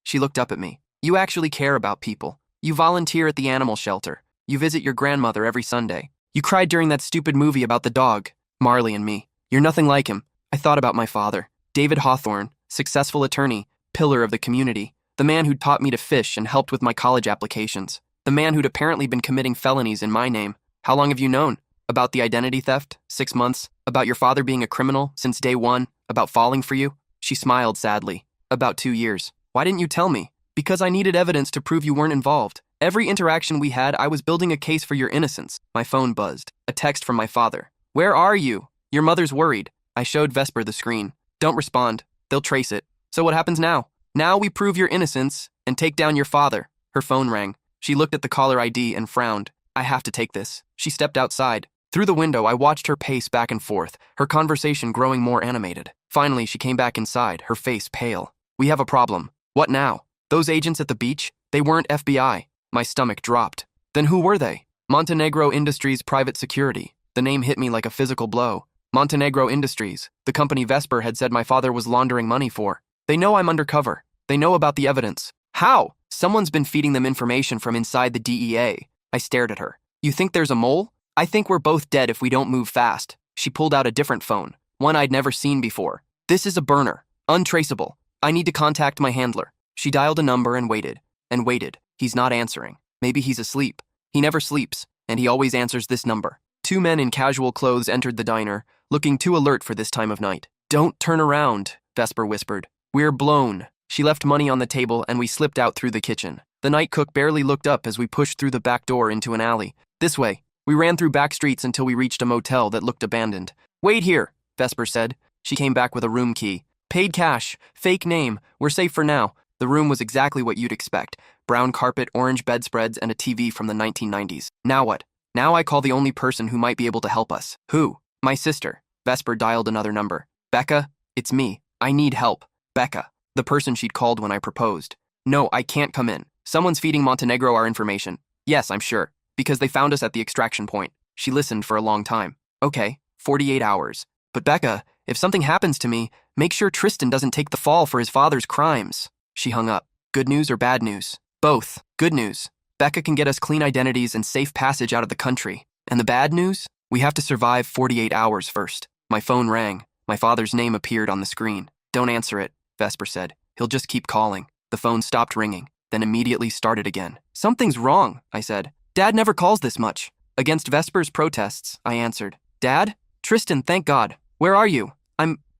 She looked up at me. You actually care about people. You volunteer at the animal shelter. You visit your grandmother every Sunday. You cried during that stupid movie about the dog. Marley and Me. You're nothing like him. I thought about my father. David Hawthorne, successful attorney, pillar of the community. The man who'd taught me to fish and helped with my college applications. The man who'd apparently been committing felonies in my name. How long have you known? About the identity theft? 6 months? About your father being a criminal since day one? About falling for you? She smiled sadly. About 2 years. Why didn't you tell me? Because I needed evidence to prove you weren't involved. Every interaction we had, I was building a case for your innocence. My phone buzzed. A text from my father. Where are you? Your mother's worried. I showed Vesper the screen. Don't respond. They'll trace it. So what happens now? Now we prove your innocence and take down your father. Her phone rang. She looked at the caller ID and frowned. I have to take this. She stepped outside. Through the window, I watched her pace back and forth, her conversation growing more animated. Finally, she came back inside, her face pale. We have a problem. What now? Those agents at the beach? They weren't FBI. My stomach dropped. Then who were they? Montenegro Industries Private Security. The name hit me like a physical blow. Montenegro Industries, the company Vesper had said my father was laundering money for. They know I'm undercover. They know about the evidence. How? Someone's been feeding them information from inside the DEA. I stared at her. You think there's a mole? I think we're both dead if we don't move fast. She pulled out a different phone, one I'd never seen before. This is a burner. Untraceable. I need to contact my handler. She dialed a number and waited. And waited. He's not answering. Maybe he's asleep. He never sleeps, and he always answers this number. 2 men in casual clothes entered the diner, looking too alert for this time of night. Don't turn around, Vesper whispered. We're blown. She left money on the table and we slipped out through the kitchen. The night cook barely looked up as we pushed through the back door into an alley. This way. We ran through back streets until we reached a motel that looked abandoned. Wait here, Vesper said. She came back with a room key. Paid cash. Fake name. We're safe for now. The room was exactly what you'd expect. Brown carpet, orange bedspreads, and a TV from the 1990s. Now what? Now I call the only person who might be able to help us. Who? My sister. Vesper dialed another number. Becca? It's me. I need help. Becca. The person she'd called when I proposed. No, I can't come in. Someone's feeding Montenegro our information. Yes, I'm sure. Because they found us at the extraction point. She listened for a long time. Okay, 48 hours. But Becca, if something happens to me, make sure Tristan doesn't take the fall for his father's crimes. She hung up. Good news or bad news? Both. Good news. Becca can get us clean identities and safe passage out of the country. And the bad news? We have to survive 48 hours first. My phone rang. My father's name appeared on the screen. Don't answer it, Vesper said. He'll just keep calling. The phone stopped ringing, then immediately started again. Something's wrong, I said. Dad never calls this much. Against Vesper's protests, I answered. Dad? Tristan, thank God. Where are you?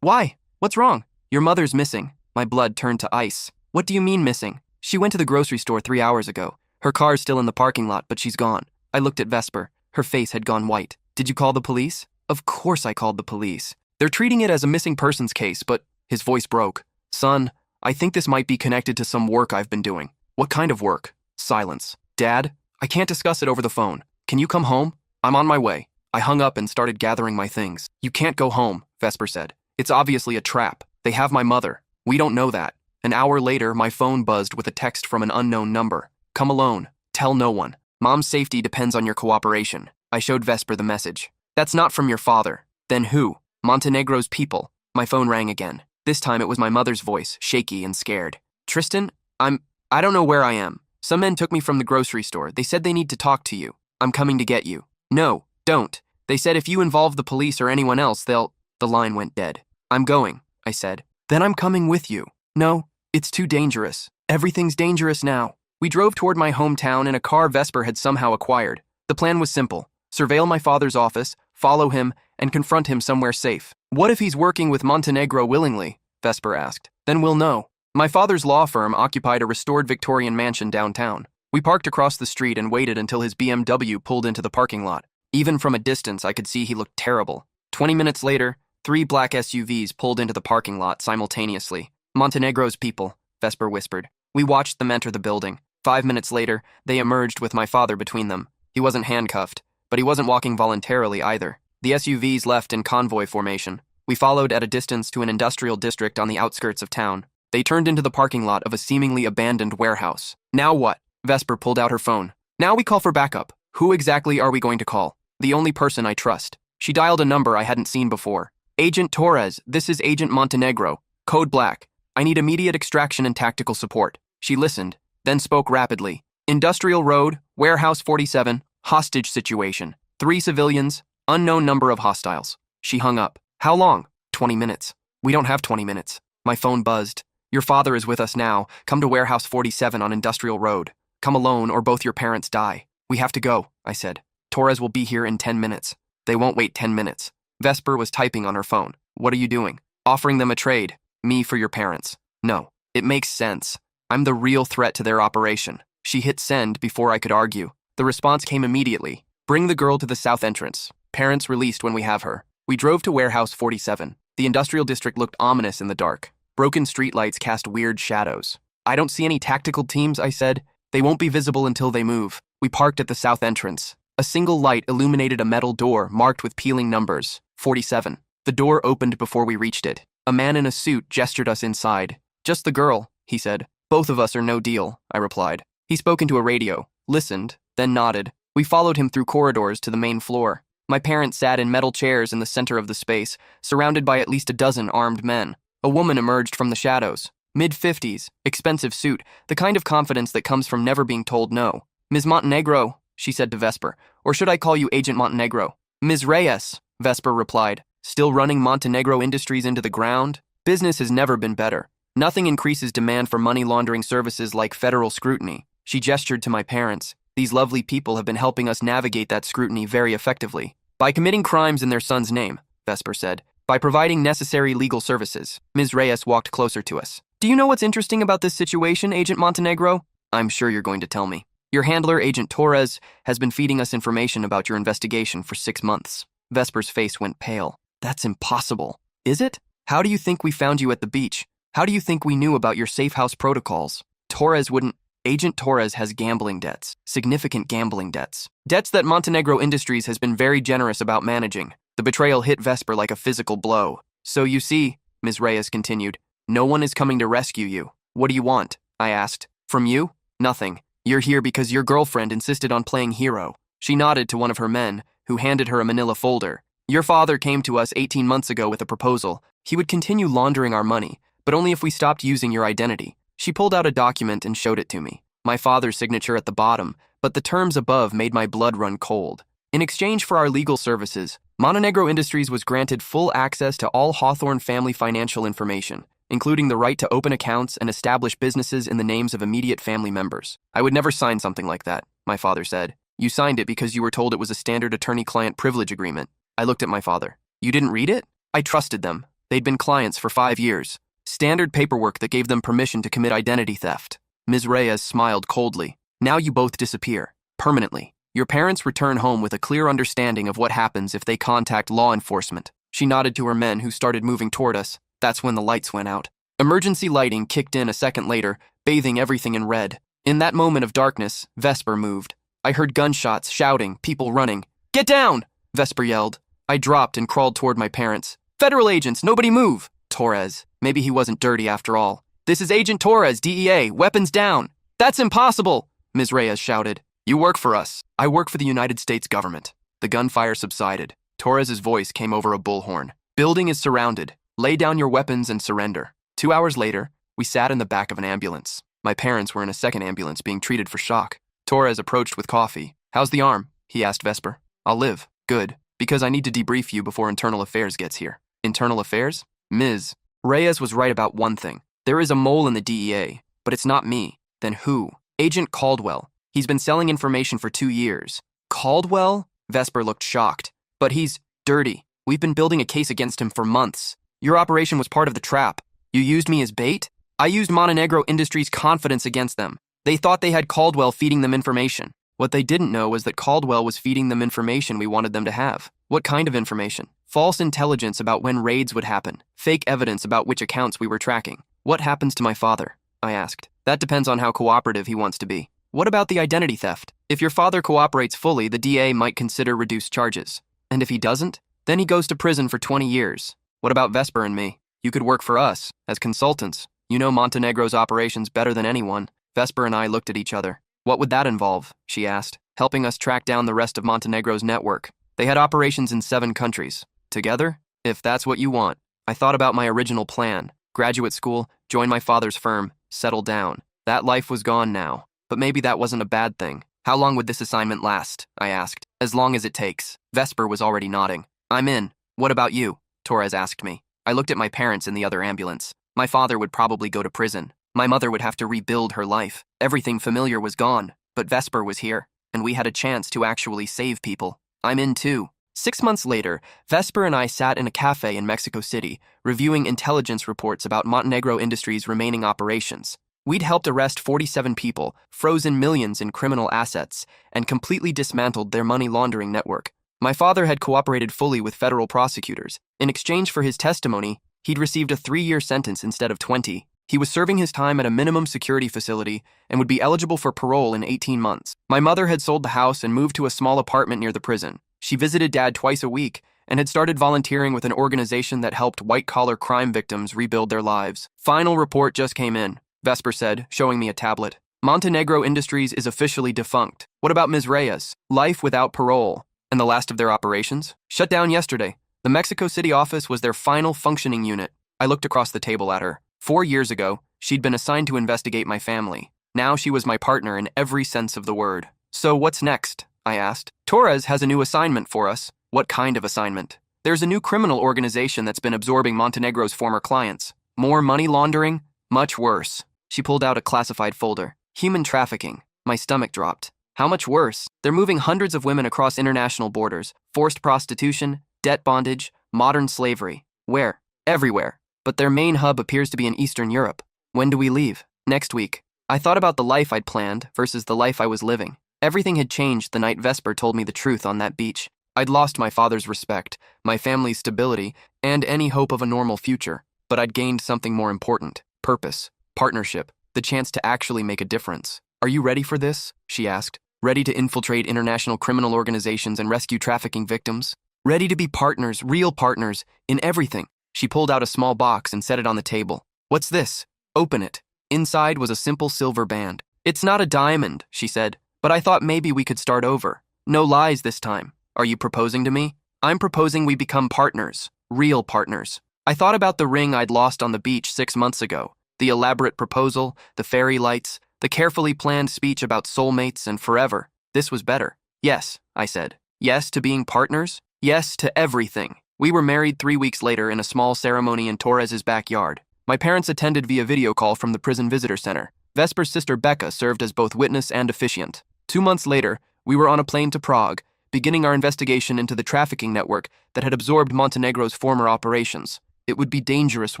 Why? What's wrong? Your mother's missing. My blood turned to ice. What do you mean missing? She went to the grocery store 3 hours ago. Her car's still in the parking lot, but she's gone. I looked at Vesper. Her face had gone white. Did you call the police? Of course I called the police. They're treating it as a missing persons case, but his voice broke. Son, I think this might be connected to some work I've been doing. What kind of work? Silence. Dad, I can't discuss it over the phone. Can you come home? I'm on my way. I hung up and started gathering my things. You can't go home, Vesper said. It's obviously a trap. They have my mother. We don't know that. An hour later, my phone buzzed with a text from an unknown number. Come alone. Tell no one. Mom's safety depends on your cooperation. I showed Vesper the message. That's not from your father. Then who? Montenegro's people. My phone rang again. This time it was my mother's voice, shaky and scared. Tristan, I don't know where I am. Some men took me from the grocery store. They said they need to talk to you. I'm coming to get you. No, don't. They said if you involve the police or anyone else, they'll... The line went dead. I'm going, I said. Then I'm coming with you. No, it's too dangerous. Everything's dangerous now. We drove toward my hometown in a car Vesper had somehow acquired. The plan was simple. Surveil my father's office, follow him, and confront him somewhere safe. What if he's working with Montenegro willingly? Vesper asked. Then we'll know. My father's law firm occupied a restored Victorian mansion downtown. We parked across the street and waited until his BMW pulled into the parking lot. Even from a distance, I could see he looked terrible. 20 minutes later, 3 black SUVs pulled into the parking lot simultaneously. Montenegro's people, Vesper whispered. We watched them enter the building. 5 minutes later, they emerged with my father between them. He wasn't handcuffed, but he wasn't walking voluntarily either. The SUVs left in convoy formation. We followed at a distance to an industrial district on the outskirts of town. They turned into the parking lot of a seemingly abandoned warehouse. Now what? Vesper pulled out her phone. Now we call for backup. Who exactly are we going to call? The only person I trust. She dialed a number I hadn't seen before. Agent Torres, this is Agent Montenegro. Code Black. I need immediate extraction and tactical support. She listened, then spoke rapidly. Industrial Road, Warehouse 47, hostage situation. 3 civilians, unknown number of hostiles. She hung up. How long? 20 minutes. We don't have 20 minutes. My phone buzzed. Your father is with us now. Come to Warehouse 47 on Industrial Road. Come alone or both your parents die. We have to go, I said. Torres will be here in 10 minutes. They won't wait 10 minutes. Vesper was typing on her phone. What are you doing? Offering them a trade. Me for your parents. No, it makes sense. I'm the real threat to their operation. She hit send before I could argue. The response came immediately. Bring the girl to the south entrance. Parents released when we have her. We drove to Warehouse 47. The industrial district looked ominous in the dark. Broken streetlights cast weird shadows. I don't see any tactical teams, I said. They won't be visible until they move. We parked at the south entrance. A single light illuminated a metal door marked with peeling numbers, 47. The door opened before we reached it. A man in a suit gestured us inside. Just the girl, he said. Both of us are no deal, I replied. He spoke into a radio, listened, then nodded. We followed him through corridors to the main floor. My parents sat in metal chairs in the center of the space, surrounded by at least a dozen armed men. A woman emerged from the shadows. Mid-50s, expensive suit, the kind of confidence that comes from never being told no. Ms. Montenegro, she said to Vesper, or should I call you Agent Montenegro? Ms. Reyes, Vesper replied, still running Montenegro Industries into the ground? Business has never been better. Nothing increases demand for money laundering services like federal scrutiny. She gestured to my parents. These lovely people have been helping us navigate that scrutiny very effectively. By committing crimes in their son's name, Vesper said. By providing necessary legal services. Ms. Reyes walked closer to us. Do you know what's interesting about this situation, Agent Montenegro? I'm sure you're going to tell me. Your handler, Agent Torres, has been feeding us information about your investigation for 6 months. Vesper's face went pale. That's impossible. Is it? How do you think we found you at the beach? How do you think we knew about your safe house protocols? Torres wouldn't... Agent Torres has gambling debts. Significant gambling debts. Debts that Montenegro Industries has been very generous about managing. The betrayal hit Vesper like a physical blow. So you see, Ms. Reyes continued, no one is coming to rescue you. What do you want? I asked. From you? Nothing. You're here because your girlfriend insisted on playing hero. She nodded to one of her men, who handed her a manila folder. Your father came to us 18 months ago with a proposal. He would continue laundering our money, but only if we stopped using your identity. She pulled out a document and showed it to me. My father's signature at the bottom, but the terms above made my blood run cold. In exchange for our legal services, Montenegro Industries was granted full access to all Hawthorne family financial information, including the right to open accounts and establish businesses in the names of immediate family members. I would never sign something like that, my father said. You signed it because you were told it was a standard attorney-client privilege agreement. I looked at my father. You didn't read it? I trusted them. They'd been clients for 5 years. Standard paperwork that gave them permission to commit identity theft. Ms. Reyes smiled coldly. Now you both disappear. Permanently. Your parents return home with a clear understanding of what happens if they contact law enforcement. She nodded to her men who started moving toward us. That's when the lights went out. Emergency lighting kicked in a second later, bathing everything in red. In that moment of darkness, Vesper moved. I heard gunshots, shouting, people running. Get down! Vesper yelled. I dropped and crawled toward my parents. Federal agents, nobody move! Torres. Maybe he wasn't dirty after all. This is Agent Torres, DEA, weapons down. That's impossible, Ms. Reyes shouted. You work for us. I work for the United States government. The gunfire subsided. Torres's voice came over a bullhorn. Building is surrounded. Lay down your weapons and surrender. 2 hours later, we sat in the back of an ambulance. My parents were in a second ambulance being treated for shock. Torres approached with coffee. How's the arm? He asked Vesper. I'll live. Good. Because I need to debrief you before Internal Affairs gets here. Internal Affairs? Ms. Reyes was right about one thing. There is a mole in the DEA, but it's not me. Then who? Agent Caldwell. He's been selling information for 2 years. Caldwell? Vesper looked shocked. But he's dirty. We've been building a case against him for months. Your operation was part of the trap. You used me as bait? I used Montenegro Industries' confidence against them. They thought they had Caldwell feeding them information. What they didn't know was that Caldwell was feeding them information we wanted them to have. What kind of information? False intelligence about when raids would happen. Fake evidence about which accounts we were tracking. What happens to my father? I asked. That depends on how cooperative he wants to be. What about the identity theft? If your father cooperates fully, the DA might consider reduced charges. And if he doesn't, then he goes to prison for 20 years. What about Vesper and me? You could work for us, as consultants. You know Montenegro's operations better than anyone. Vesper and I looked at each other. What would that involve? She asked. Helping us track down the rest of Montenegro's network. They had operations in 7 countries. Together? If that's what you want. I thought about my original plan. Graduate school, join my father's firm, settle down. That life was gone now. But maybe that wasn't a bad thing. How long would this assignment last? I asked. As long as it takes. Vesper was already nodding. I'm in. What about you? Torres asked me. I looked at my parents in the other ambulance. My father would probably go to prison. My mother would have to rebuild her life. Everything familiar was gone, but Vesper was here, and we had a chance to actually save people. I'm in too. 6 months later, Vesper and I sat in a cafe in Mexico City, reviewing intelligence reports about Montenegro Industries' remaining operations. We'd helped arrest 47 people, frozen millions in criminal assets, and completely dismantled their money laundering network. My father had cooperated fully with federal prosecutors. In exchange for his testimony, he'd received a 3-year sentence instead of 20. He was serving his time at a minimum security facility and would be eligible for parole in 18 months. My mother had sold the house and moved to a small apartment near the prison. She visited Dad twice a week and had started volunteering with an organization that helped white-collar crime victims rebuild their lives. Final report just came in, Vesper said, showing me a tablet. Montenegro Industries is officially defunct. What about Ms. Reyes? Life without parole. And the last of their operations? Shut down yesterday. The Mexico City office was their final functioning unit. I looked across the table at her. 4 years ago, she'd been assigned to investigate my family. Now she was my partner in every sense of the word. So what's next? I asked. Torres has a new assignment for us. What kind of assignment? There's a new criminal organization that's been absorbing Montenegro's former clients. More money laundering? Much worse. She pulled out a classified folder. Human trafficking. My stomach dropped. How much worse? They're moving hundreds of women across international borders. Forced prostitution, debt bondage, modern slavery. Where? Everywhere. But their main hub appears to be in Eastern Europe. When do we leave? Next week. I thought about the life I'd planned versus the life I was living. Everything had changed the night Vesper told me the truth on that beach. I'd lost my father's respect, my family's stability, and any hope of a normal future. But I'd gained something more important. Purpose. Partnership. The chance to actually make a difference. Are you ready for this? She asked. Ready to infiltrate international criminal organizations and rescue trafficking victims? Ready to be partners, real partners, in everything. She pulled out a small box and set it on the table. What's this? Open it. Inside was a simple silver band. It's not a diamond, she said, but I thought maybe we could start over. No lies this time. Are you proposing to me? I'm proposing we become partners. Real partners. I thought about the ring I'd lost on the beach 6 months ago. The elaborate proposal, the fairy lights, the carefully planned speech about soulmates and forever. This was better. Yes, I said. Yes to being partners. Yes to everything. We were married 3 weeks later in a small ceremony in Torres's backyard. My parents attended via video call from the prison visitor center. Vesper's sister Becca served as both witness and officiant. 2 months later, we were on a plane to Prague, beginning our investigation into the trafficking network that had absorbed Montenegro's former operations. It would be dangerous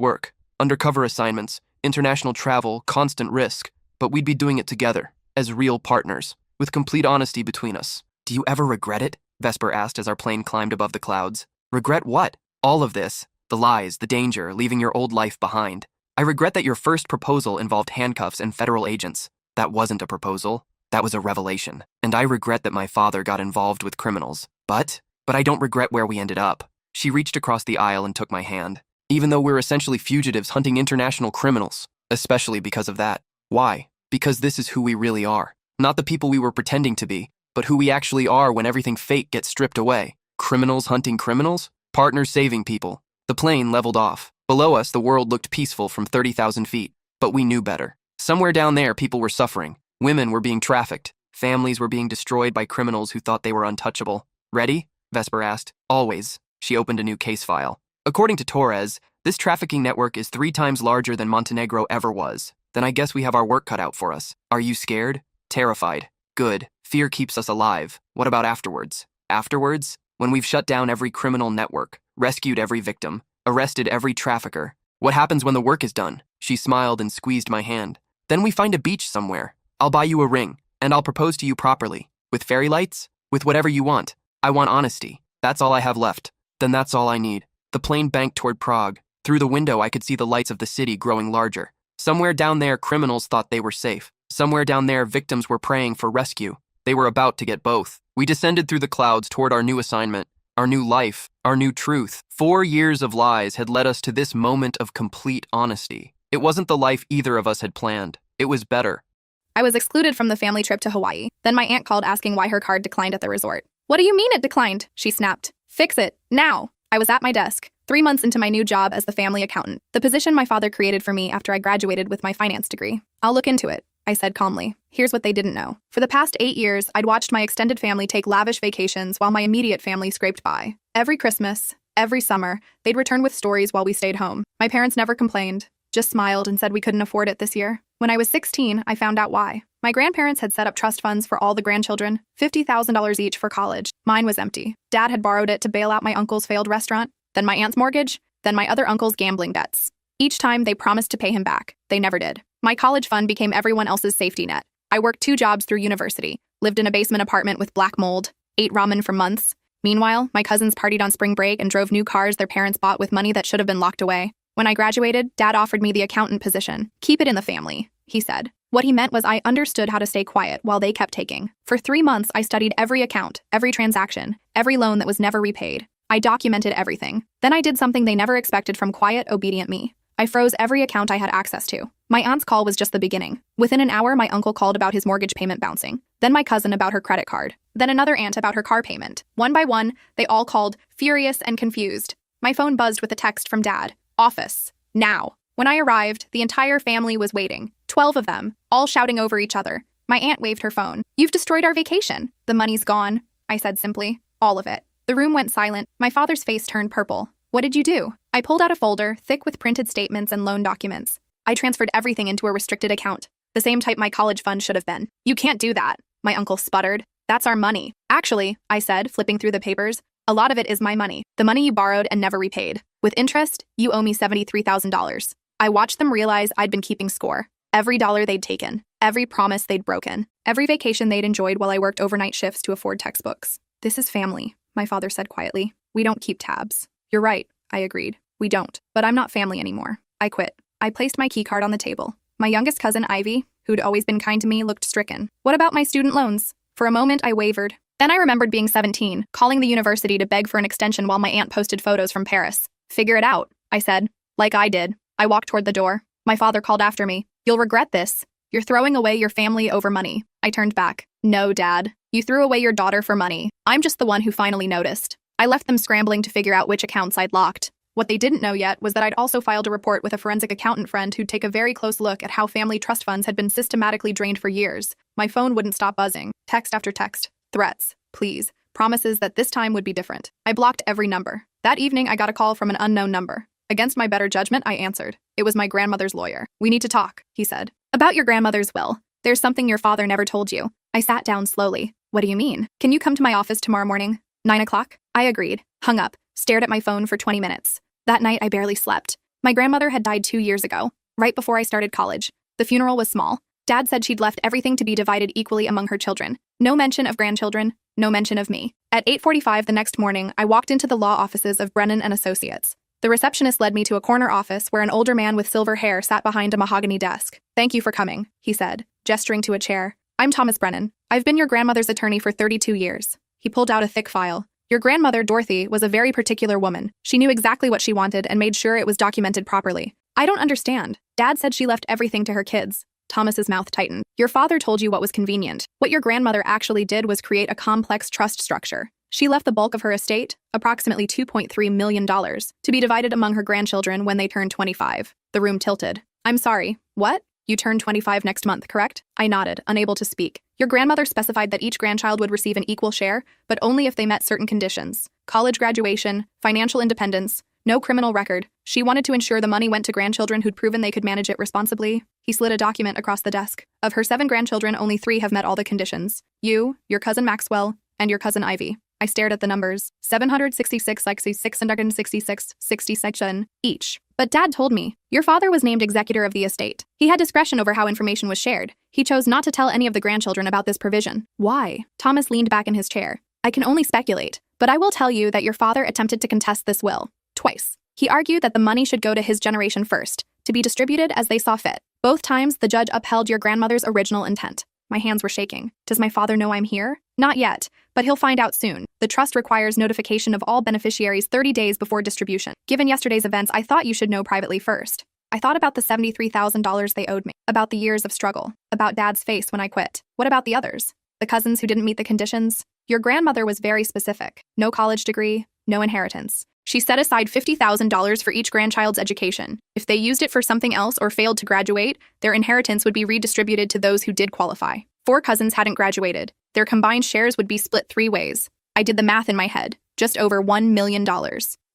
work, undercover assignments, international travel, constant risk, but we'd be doing it together, as real partners, with complete honesty between us. Do you ever regret it? Vesper asked as our plane climbed above the clouds. Regret what? All of this. The lies, the danger, leaving your old life behind. I regret that your first proposal involved handcuffs and federal agents. That wasn't a proposal. That was a revelation. And I regret that my father got involved with criminals. But I don't regret where we ended up. She reached across the aisle and took my hand. Even though we're essentially fugitives hunting international criminals. Especially because of that. Why? Because this is who we really are. Not the people we were pretending to be, but who we actually are when everything fake gets stripped away. Criminals hunting criminals? Partners saving people. The plane leveled off. Below us, the world looked peaceful from 30,000 feet. But we knew better. Somewhere down there, people were suffering. Women were being trafficked. Families were being destroyed by criminals who thought they were untouchable. Ready? Vesper asked. Always. She opened a new case file. According to Torres, this trafficking network is 3 times larger than Montenegro ever was. Then I guess we have our work cut out for us. Are you scared? Terrified. Good. Fear keeps us alive. What about afterwards? Afterwards? When we've shut down every criminal network, rescued every victim, arrested every trafficker. What happens when the work is done? She smiled and squeezed my hand. Then we find a beach somewhere. I'll buy you a ring, and I'll propose to you properly. With fairy lights? With whatever you want. I want honesty. That's all I have left. Then that's all I need. The plane banked toward Prague. Through the window, I could see the lights of the city growing larger. Somewhere down there, criminals thought they were safe. Somewhere down there, victims were praying for rescue. They were about to get both. We descended through the clouds toward our new assignment, our new life, our new truth. 4 years of lies had led us to this moment of complete honesty. It wasn't the life either of us had planned. It was better. I was excluded from the family trip to Hawaii. Then my aunt called asking why her card declined at the resort. What do you mean it declined? She snapped. Fix it, now. I was at my desk, 3 months into my new job as the family accountant, the position my father created for me after I graduated with my finance degree. I'll look into it, I said calmly. Here's what they didn't know. For the past 8 years, I'd watched my extended family take lavish vacations while my immediate family scraped by. Every Christmas, every summer, they'd return with stories while we stayed home. My parents never complained, just smiled and said we couldn't afford it this year. When I was 16, I found out why. My grandparents had set up trust funds for all the grandchildren, $50,000 each for college. Mine was empty. Dad had borrowed it to bail out my uncle's failed restaurant, then my aunt's mortgage, then my other uncle's gambling debts. Each time, they promised to pay him back. They never did. My college fund became everyone else's safety net. I worked 2 jobs through university, lived in a basement apartment with black mold, ate ramen for months. Meanwhile, my cousins partied on spring break and drove new cars their parents bought with money that should have been locked away. When I graduated, Dad offered me the accountant position. Keep it in the family, he said. What he meant was I understood how to stay quiet while they kept taking. For 3 months, I studied every account, every transaction, every loan that was never repaid. I documented everything. Then I did something they never expected from quiet, obedient me. I froze every account I had access to. My aunt's call was just the beginning. Within an hour, my uncle called about his mortgage payment bouncing. Then my cousin about her credit card. Then another aunt about her car payment. One by one, they all called, furious and confused. My phone buzzed with a text from Dad. Office. Now. When I arrived, the entire family was waiting. 12 of them, all shouting over each other. My aunt waved her phone. You've destroyed our vacation. The money's gone, I said simply. All of it. The room went silent. My father's face turned purple. What did you do? I pulled out a folder, thick with printed statements and loan documents. I transferred everything into a restricted account, the same type my college fund should have been. You can't do that, my uncle sputtered. That's our money. Actually, I said, flipping through the papers, a lot of it is my money. The money you borrowed and never repaid. With interest, you owe me $73,000. I watched them realize I'd been keeping score. Every dollar they'd taken, every promise they'd broken, every vacation they'd enjoyed while I worked overnight shifts to afford textbooks. This is family, my father said quietly. We don't keep tabs. You're right, I agreed. We don't. But I'm not family anymore. I quit. I placed my key card on the table. My youngest cousin, Ivy, who'd always been kind to me, looked stricken. What about my student loans? For a moment, I wavered. Then I remembered being 17, calling the university to beg for an extension while my aunt posted photos from Paris. Figure it out, I said. Like I did. I walked toward the door. My father called after me. You'll regret this. You're throwing away your family over money. I turned back. No, Dad. You threw away your daughter for money. I'm just the one who finally noticed. I left them scrambling to figure out which accounts I'd locked. What they didn't know yet was that I'd also filed a report with a forensic accountant friend who'd take a very close look at how family trust funds had been systematically drained for years. My phone wouldn't stop buzzing. Text after text. Threats. Please. Promises that this time would be different. I blocked every number. That evening, I got a call from an unknown number. Against my better judgment, I answered. It was my grandmother's lawyer. "We need to talk," he said. "About your grandmother's will. There's something your father never told you." I sat down slowly. "What do you mean? Can you come to my office tomorrow morning? 9 o'clock? I agreed. Hung up. Stared at my phone for 20 minutes. That night, I barely slept. My grandmother had died 2 years ago, right before I started college. The funeral was small. Dad said she'd left everything to be divided equally among her children. No mention of grandchildren, no mention of me. At 8:45 the next morning, I walked into the law offices of Brennan and Associates. The receptionist led me to a corner office where an older man with silver hair sat behind a mahogany desk. "Thank you for coming," he said, gesturing to a chair. "I'm Thomas Brennan. I've been your grandmother's attorney for 32 years. He pulled out a thick file. "Your grandmother, Dorothy, was a very particular woman. She knew exactly what she wanted and made sure it was documented properly. I don't understand. Dad said she left everything to her kids." Thomas's mouth tightened. "Your father told you what was convenient. What your grandmother actually did was create a complex trust structure. She left the bulk of her estate, approximately $2.3 million, to be divided among her grandchildren when they turned 25. The room tilted. "I'm sorry, what? You turn 25 next month, correct?" I nodded, unable to speak. "Your grandmother specified that each grandchild would receive an equal share, but only if they met certain conditions. College graduation, financial independence, no criminal record. She wanted to ensure the money went to grandchildren who'd proven they could manage it responsibly." He slid a document across the desk. "Of her 7 grandchildren, only 3 have met all the conditions. You, your cousin Maxwell, and your cousin Ivy." I stared at the numbers. 766, 666, 67 each. "But Dad told me. Your father was named executor of the estate. He had discretion over how information was shared. He chose not to tell any of the grandchildren about this provision." "Why?" Thomas leaned back in his chair. "I can only speculate, but I will tell you that your father attempted to contest this will. Twice. He argued that the money should go to his generation first, to be distributed as they saw fit. Both times, the judge upheld your grandmother's original intent." My hands were shaking. "Does my father know I'm here?" "Not yet, but he'll find out soon. The trust requires notification of all beneficiaries 30 days before distribution. Given yesterday's events, I thought you should know privately first. I thought about the $73,000 they owed me, about the years of struggle, about Dad's face when I quit. What about the others? The cousins who didn't meet the conditions? Your grandmother was very specific. No college degree, no inheritance. She set aside $50,000 for each grandchild's education. If they used it for something else or failed to graduate, their inheritance would be redistributed to those who did qualify. 4 cousins hadn't graduated. Their combined shares would be split 3 ways. I did the math in my head. Just over $1 million.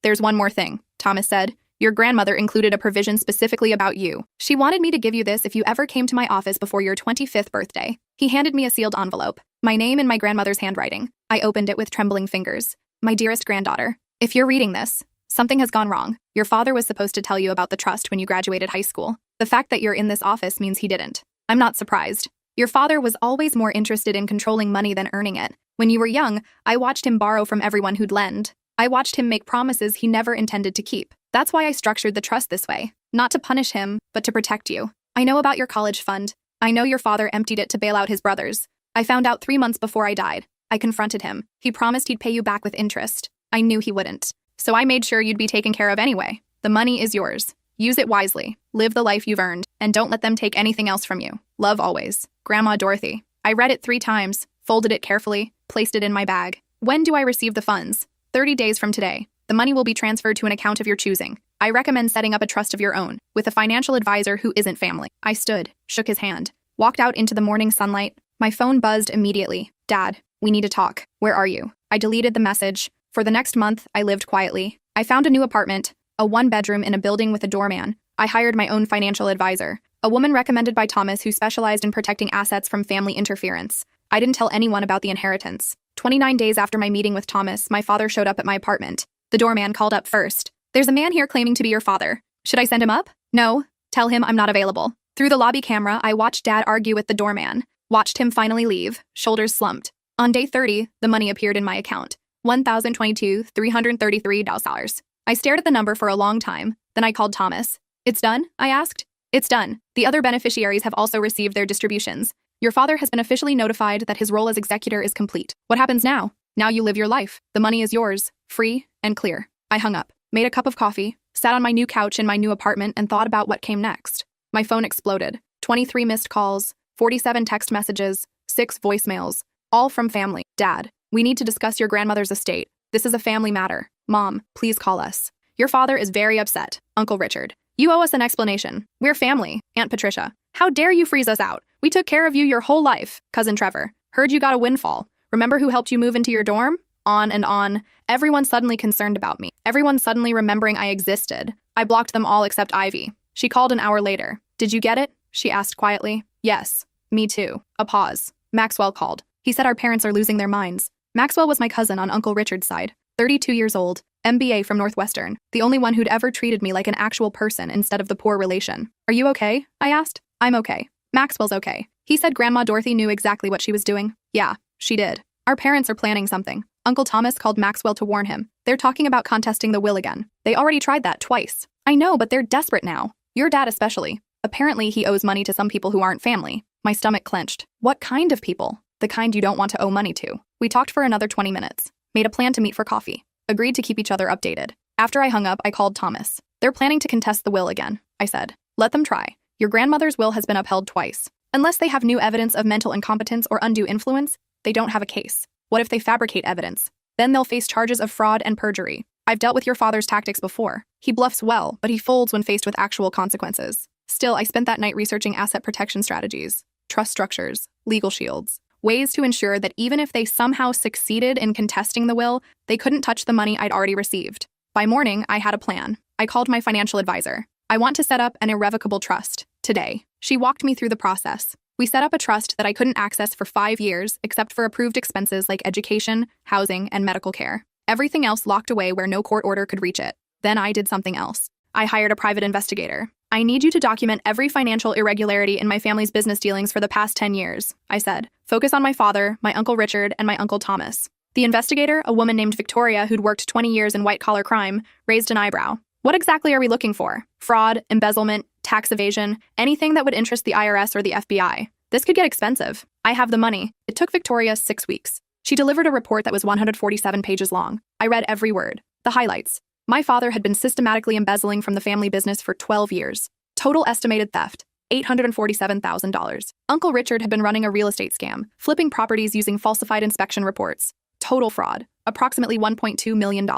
"There's one more thing," Thomas said. "Your grandmother included a provision specifically about you. She wanted me to give you this if you ever came to my office before your 25th birthday." He handed me a sealed envelope. My name in my grandmother's handwriting. I opened it with trembling fingers. "My dearest granddaughter, if you're reading this, something has gone wrong. Your father was supposed to tell you about the trust when you graduated high school. The fact that you're in this office means he didn't. I'm not surprised. Your father was always more interested in controlling money than earning it. When you were young, I watched him borrow from everyone who'd lend. I watched him make promises he never intended to keep. That's why I structured the trust this way. Not to punish him, but to protect you. I know about your college fund. I know your father emptied it to bail out his brothers. I found out 3 months before I died. I confronted him. He promised he'd pay you back with interest. I knew he wouldn't. So I made sure you'd be taken care of anyway. The money is yours. Use it wisely. Live the life you've earned, and don't let them take anything else from you. Love always. Grandma Dorothy." I read it 3 times, folded it carefully, placed it in my bag. "When do I receive the funds?" 30 days from today. The money will be transferred to an account of your choosing. I recommend setting up a trust of your own, with a financial advisor who isn't family." I stood, shook his hand, walked out into the morning sunlight. My phone buzzed immediately. "Dad, we need to talk. Where are you?" I deleted the message. For the next month, I lived quietly. I found a new apartment, a 1-bedroom in a building with a doorman. I hired my own financial advisor, a woman recommended by Thomas who specialized in protecting assets from family interference. I didn't tell anyone about the inheritance. 29 days after my meeting with Thomas, my father showed up at my apartment. The doorman called up first. "There's a man here claiming to be your father. Should I send him up?" "No. Tell him I'm not available." Through the lobby camera, I watched Dad argue with the doorman. Watched him finally leave, shoulders slumped. On day 30, the money appeared in my account. $1,022,333. I stared at the number for a long time. Then I called Thomas. "It's done?" I asked. "It's done. The other beneficiaries have also received their distributions. Your father has been officially notified that his role as executor is complete. What happens now? Now you live your life. The money is yours, free and clear." I hung up, made a cup of coffee, sat on my new couch in my new apartment and thought about what came next. My phone exploded. 23 missed calls, 47 text messages, 6 voicemails, all from family. Dad, we need to discuss your grandmother's estate. This is a family matter. Mom, please call us. Your father is very upset. Uncle Richard, you owe us an explanation. We're family. Aunt Patricia, how dare you freeze us out? We took care of you your whole life. Cousin Trevor, heard you got a windfall. Remember who helped you move into your dorm? On and on. Everyone suddenly concerned about me. Everyone suddenly remembering I existed. I blocked them all except Ivy. She called an hour later. Did you get it? She asked quietly. Yes. Me too. A pause. Maxwell called. He said our parents are losing their minds. Maxwell was my cousin on Uncle Richard's side. 32 years old. MBA from Northwestern. The only one who'd ever treated me like an actual person instead of the poor relation. Are you okay? I asked. I'm okay. Maxwell's okay. He said Grandma Dorothy knew exactly what she was doing. Yeah, she did. Our parents are planning something. Uncle Thomas called Maxwell to warn him. They're talking about contesting the will again. They already tried that twice. I know, but they're desperate now. Your dad especially. Apparently he owes money to some people who aren't family. My stomach clenched. What kind of people? The kind you don't want to owe money to. We talked for another 20 minutes. Made a plan to meet for coffee. Agreed to keep each other updated. After I hung up, I called Thomas. They're planning to contest the will again, I said. Let them try. Your grandmother's will has been upheld twice. Unless they have new evidence of mental incompetence or undue influence, they don't have a case. What if they fabricate evidence? Then they'll face charges of fraud and perjury. I've dealt with your father's tactics before. He bluffs well, but he folds when faced with actual consequences. Still, I spent that night researching asset protection strategies, trust structures, legal shields, ways to ensure that even if they somehow succeeded in contesting the will, they couldn't touch the money I'd already received. By morning, I had a plan. I called my financial advisor. I want to set up an irrevocable trust today. She walked me through the process. We set up a trust that I couldn't access for 5 years except for approved expenses like education, housing, and medical care. Everything else locked away where no court order could reach it. Then I did something else. I hired a private investigator. I need you to document every financial irregularity in my family's business dealings for the past 10 years, I said. Focus on my father, my Uncle Richard, and my Uncle Thomas. The investigator, a woman named Victoria who'd worked 20 years in white-collar crime, raised an eyebrow. What exactly are we looking for? Fraud, embezzlement, tax evasion, anything that would interest the IRS or the FBI. This could get expensive. I have the money. It took Victoria 6 weeks. She delivered a report that was 147 pages long. I read every word. The highlights. My father had been systematically embezzling from the family business for 12 years. Total estimated theft, $847,000. Uncle Richard had been running a real estate scam, flipping properties using falsified inspection reports. Total fraud, approximately $1.2 million.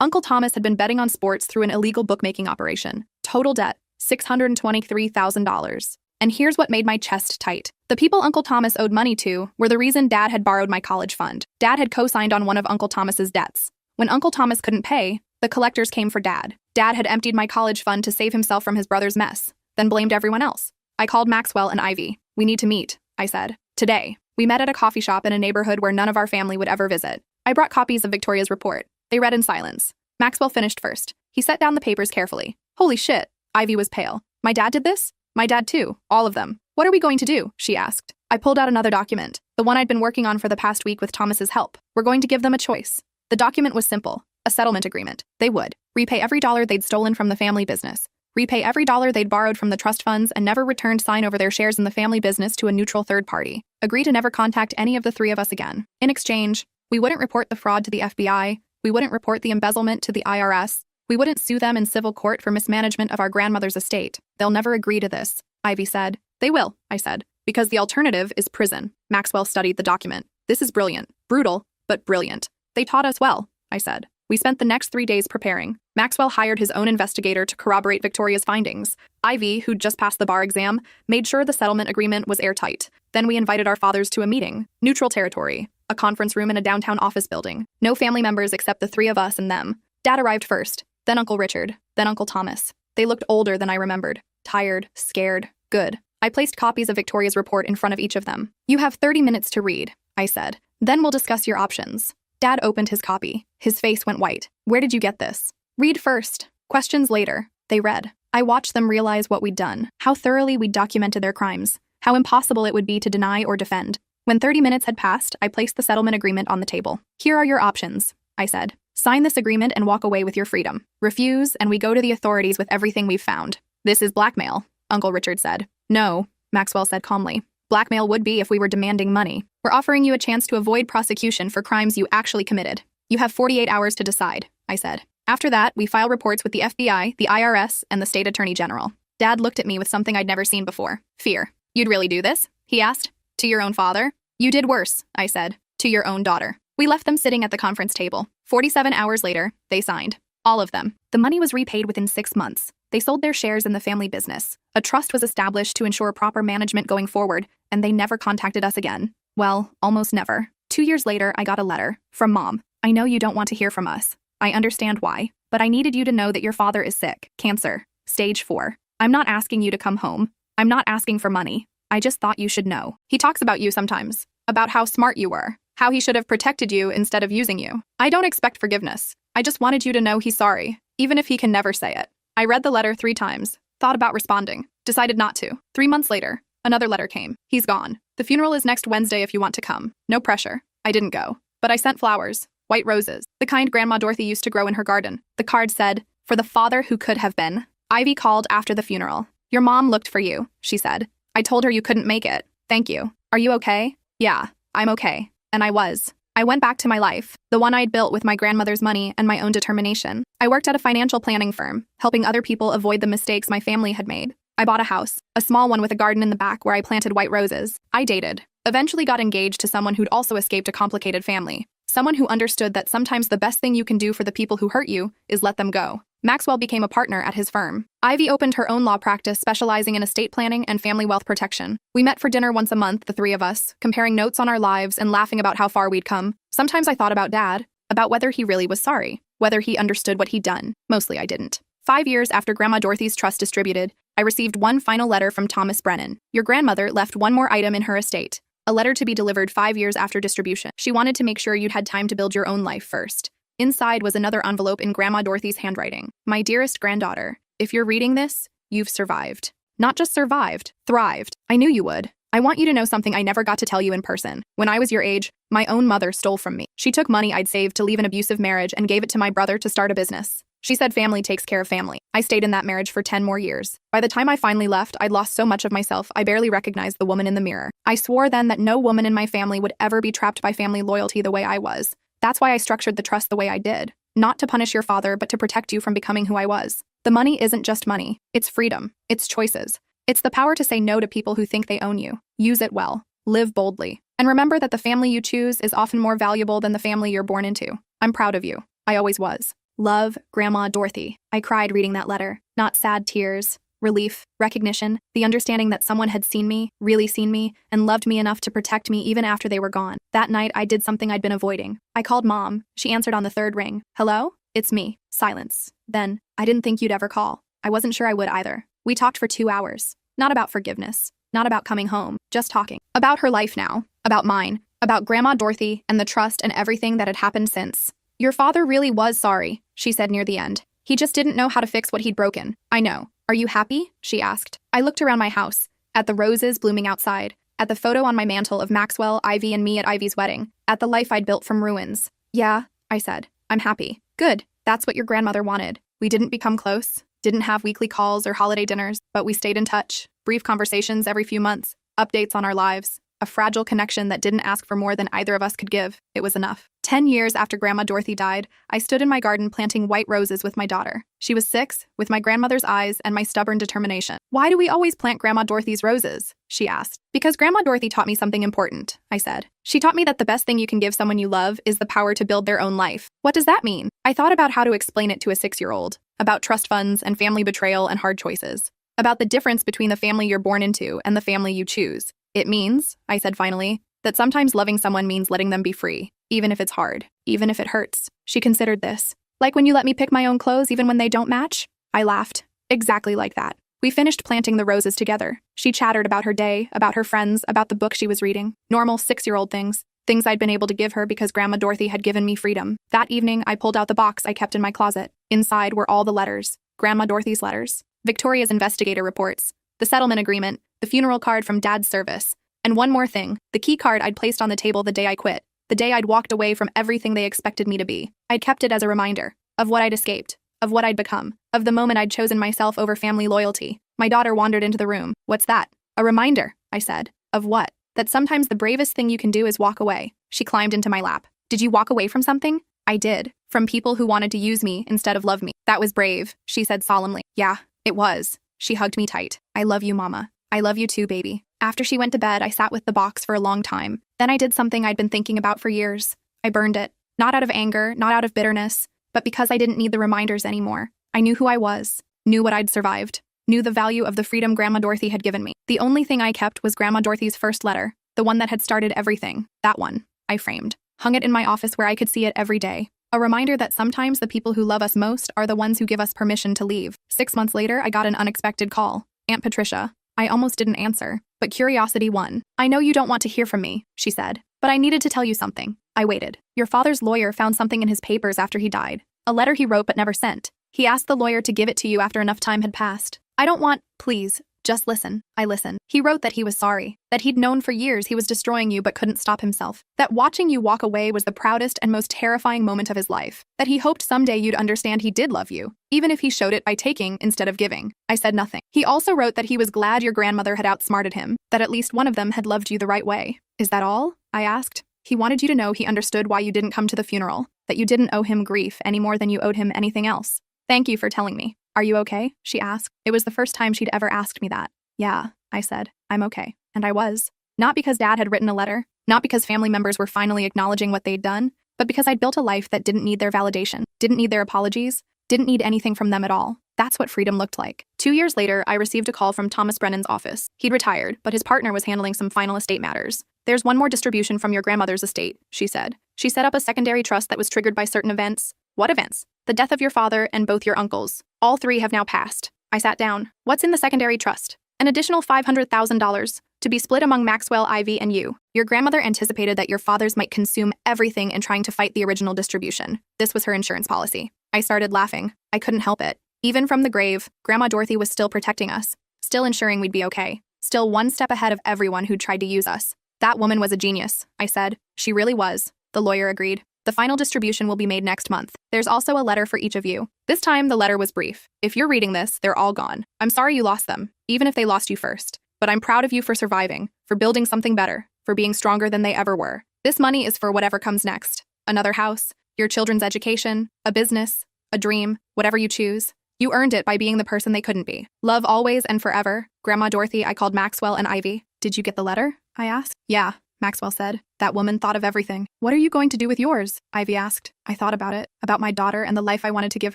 Uncle Thomas had been betting on sports through an illegal bookmaking operation. Total debt, $623,000. And here's what made my chest tight. The people Uncle Thomas owed money to were the reason Dad had borrowed my college fund. Dad had co-signed on one of Uncle Thomas's debts. When Uncle Thomas couldn't pay, the collectors came for Dad. Dad had emptied my college fund to save himself from his brother's mess, then blamed everyone else. I called Maxwell and Ivy. We need to meet, I said. Today. We met at a coffee shop in a neighborhood where none of our family would ever visit. I brought copies of Victoria's report. They read in silence. Maxwell finished first. He set down the papers carefully. Holy shit. Ivy was pale. My dad did this? My dad too. All of them. What are we going to do? She asked. I pulled out another document, the one I'd been working on for the past week with Thomas's help. We're going to give them a choice. The document was simple. A settlement agreement. They would repay every dollar they'd stolen from the family business, repay every dollar they'd borrowed from the trust funds, and never returned sign over their shares in the family business to a neutral third party. Agree to never contact any of the three of us again. In exchange, we wouldn't report the fraud to the FBI, we wouldn't report the embezzlement to the IRS, we wouldn't sue them in civil court for mismanagement of our grandmother's estate. They'll never agree to this, Ivy said. They will, I said, because the alternative is prison. Maxwell studied the document. This is brilliant. Brutal, but brilliant. They taught us well, I said. We spent the next 3 days preparing. Maxwell hired his own investigator to corroborate Victoria's findings. Ivy, who'd just passed the bar exam, made sure the settlement agreement was airtight. Then we invited our fathers to a meeting. Neutral territory. A conference room in a downtown office building. No family members except the three of us and them. Dad arrived first, then Uncle Richard, then Uncle Thomas. They looked older than I remembered. Tired, scared, good. I placed copies of Victoria's report in front of each of them. You have 30 minutes to read, I said. Then we'll discuss your options. Dad opened his copy. His face went white. Where did you get this? Read first. Questions later. They read. I watched them realize what we'd done, how thoroughly we'd documented their crimes, how impossible it would be to deny or defend. When 30 minutes had passed, I placed the settlement agreement on the table. Here are your options, I said. Sign this agreement and walk away with your freedom. Refuse, and we go to the authorities with everything we've found. This is blackmail, Uncle Richard said. No, Maxwell said calmly. Blackmail would be if we were demanding money. We're offering you a chance to avoid prosecution for crimes you actually committed. You have 48 hours to decide, I said. After that, we file reports with the FBI, the IRS, and the state attorney general. Dad looked at me with something I'd never seen before. Fear. You'd really do this? He asked. To your own father? You did worse, I said, to your own daughter. We left them sitting at the conference table. 47 hours later, they signed. All of them. The money was repaid within 6 months. They sold their shares in the family business. A trust was established to ensure proper management going forward, and they never contacted us again. Well, almost never. 2 years later, I got a letter from Mom. I know you don't want to hear from us. I understand why, but I needed you to know that your father is sick. Cancer. Stage 4. I'm not asking you to come home. I'm not asking for money. I just thought you should know. He talks about you sometimes, about how smart you were, how he should have protected you instead of using you. I don't expect forgiveness. I just wanted you to know he's sorry, even if he can never say it. I read the letter 3 times, thought about responding, decided not to. 3 months later, another letter came. He's gone. The funeral is next Wednesday if you want to come. No pressure. I didn't go, but I sent flowers, white roses, the kind Grandma Dorothy used to grow in her garden. The card said, "For the father who could have been." Ivy called after the funeral. "Your mom looked for you," she said. "I told her you couldn't make it. Thank you. Are you okay?" "Yeah, I'm okay." And I was. I went back to my life, the one I'd built with my grandmother's money and my own determination. I worked at a financial planning firm, helping other people avoid the mistakes my family had made. I bought a house, a small one with a garden in the back where I planted white roses. I dated, eventually got engaged to someone who'd also escaped a complicated family. Someone who understood that sometimes the best thing you can do for the people who hurt you is let them go. Maxwell became a partner at his firm. Ivy opened her own law practice specializing in estate planning and family wealth protection. We met for dinner once a month, the 3 of us, comparing notes on our lives and laughing about how far we'd come. Sometimes I thought about Dad, about whether he really was sorry, whether he understood what he'd done. Mostly I didn't. 5 years after Grandma Dorothy's trust distributed, I received one final letter from Thomas Brennan. Your grandmother left one more item in her estate, a letter to be delivered 5 years after distribution. She wanted to make sure you'd had time to build your own life first. Inside was another envelope in Grandma Dorothy's handwriting. My dearest granddaughter, if you're reading this, you've survived. Not just survived, thrived. I knew you would. I want you to know something I never got to tell you in person. When I was your age, my own mother stole from me. She took money I'd saved to leave an abusive marriage and gave it to my brother to start a business. She said family takes care of family. I stayed in that marriage for 10 more years. By the time I finally left, I'd lost so much of myself, I barely recognized the woman in the mirror. I swore then that no woman in my family would ever be trapped by family loyalty the way I was. That's why I structured the trust the way I did. Not to punish your father, but to protect you from becoming who I was. The money isn't just money. It's freedom. It's choices. It's the power to say no to people who think they own you. Use it well. Live boldly. And remember that the family you choose is often more valuable than the family you're born into. I'm proud of you. I always was. Love, Grandma Dorothy. I cried reading that letter. Not sad tears. Relief, recognition, the understanding that someone had seen me, really seen me, and loved me enough to protect me even after they were gone. That night, I did something I'd been avoiding. I called Mom. She answered on the 3rd ring. "Hello? It's me." Silence. Then, "I didn't think you'd ever call." I wasn't sure I would either. We talked for 2 hours. Not about forgiveness. Not about coming home. Just talking. About her life now. About mine. About Grandma Dorothy and the trust and everything that had happened since. "Your father really was sorry," she said near the end. "He just didn't know how to fix what he'd broken. I know. Are you happy?" she asked. I looked around my house, at the roses blooming outside, at the photo on my mantle of Maxwell, Ivy, and me at Ivy's wedding, at the life I'd built from ruins. "Yeah," I said. "I'm happy." "Good. That's what your grandmother wanted." We didn't become close, didn't have weekly calls or holiday dinners, but we stayed in touch. Brief conversations every few months, updates on our lives. A fragile connection that didn't ask for more than either of us could give. It was enough. 10 years after Grandma Dorothy died, I stood in my garden planting white roses with my daughter. She was 6, with my grandmother's eyes and my stubborn determination. "Why do we always plant Grandma Dorothy's roses?" she asked. "Because Grandma Dorothy taught me something important," I said. "She taught me that the best thing you can give someone you love is the power to build their own life." What does that mean? I thought about how to explain it to a 6-year-old, about trust funds and family betrayal and hard choices, about the difference between the family you're born into and the family you choose. "It means," I said finally, "that sometimes loving someone means letting them be free, even if it's hard, even if it hurts." She considered this. "Like when you let me pick my own clothes even when they don't match?" I laughed. Exactly like that. We finished planting the roses together. She chattered about her day, about her friends, about the book she was reading. Normal 6-year-old things. Things I'd been able to give her because Grandma Dorothy had given me freedom. That evening, I pulled out the box I kept in my closet. Inside were all the letters. Grandma Dorothy's letters. Victoria's investigator reports. The settlement agreement. The funeral card from Dad's service. And one more thing, the key card I'd placed on the table the day I quit, the day I'd walked away from everything they expected me to be. I'd kept it as a reminder of what I'd escaped, of what I'd become, of the moment I'd chosen myself over family loyalty. My daughter wandered into the room. "What's that?" "A reminder," I said. "Of what?" "That sometimes the bravest thing you can do is walk away." She climbed into my lap. "Did you walk away from something?" "I did. From people who wanted to use me instead of love me." "That was brave," she said solemnly. "Yeah, it was." She hugged me tight. "I love you, Mama. I love you too, baby." After she went to bed, I sat with the box for a long time. Then I did something I'd been thinking about for years. I burned it. Not out of anger, not out of bitterness, but because I didn't need the reminders anymore. I knew who I was, knew what I'd survived, knew the value of the freedom Grandma Dorothy had given me. The only thing I kept was Grandma Dorothy's first letter, the one that had started everything. That one, I framed. Hung it in my office where I could see it every day. A reminder that sometimes the people who love us most are the ones who give us permission to leave. 6 months later, I got an unexpected call. Aunt Patricia. I almost didn't answer, but curiosity won. "I know you don't want to hear from me," she said, "but I needed to tell you something." I waited. "Your father's lawyer found something in his papers after he died. A letter he wrote but never sent. He asked the lawyer to give it to you after enough time had passed. I don't want, please, just listen." I listened. He wrote that he was sorry, that he'd known for years he was destroying you but couldn't stop himself, that watching you walk away was the proudest and most terrifying moment of his life, that he hoped someday you'd understand he did love you, even if he showed it by taking instead of giving. I said nothing. He also wrote that he was glad your grandmother had outsmarted him, that at least one of them had loved you the right way. "Is that all?" I asked. "He wanted you to know he understood why you didn't come to the funeral, that you didn't owe him grief any more than you owed him anything else. Thank you for telling me. Are you okay?" she asked. It was the first time she'd ever asked me that. "Yeah," I said. "I'm okay." And I was. Not because Dad had written a letter, not because family members were finally acknowledging what they'd done, but because I'd built a life that didn't need their validation, didn't need their apologies, didn't need anything from them at all. That's what freedom looked like. 2 years later, I received a call from Thomas Brennan's office. He'd retired, but his partner was handling some final estate matters. "There's one more distribution from your grandmother's estate," she said. "She set up a secondary trust that was triggered by certain events." "What events?" "The death of your father and both your uncles. All 3 have now passed." I sat down. "What's in the secondary trust?" "An additional $500,000 to be split among Maxwell, Ivy, and you. Your grandmother anticipated that your fathers might consume everything in trying to fight the original distribution. This was her insurance policy." I started laughing. I couldn't help it. Even from the grave, Grandma Dorothy was still protecting us, still ensuring we'd be okay, still one step ahead of everyone who'd tried to use us. "That woman was a genius," I said. "She really was." The lawyer agreed. "The final distribution will be made next month. There's also a letter for each of you." This time, the letter was brief. "If you're reading this, they're all gone. I'm sorry you lost them, even if they lost you first. But I'm proud of you for surviving, for building something better, for being stronger than they ever were. This money is for whatever comes next. Another house, your children's education, a business, a dream, whatever you choose. You earned it by being the person they couldn't be. Love always and forever. Grandma Dorothy." I called Maxwell and Ivy. "Did you get the letter?" I asked. "Yeah," Maxwell said. "That woman thought of everything." "What are you going to do with yours?" Ivy asked. I thought about it, about my daughter and the life I wanted to give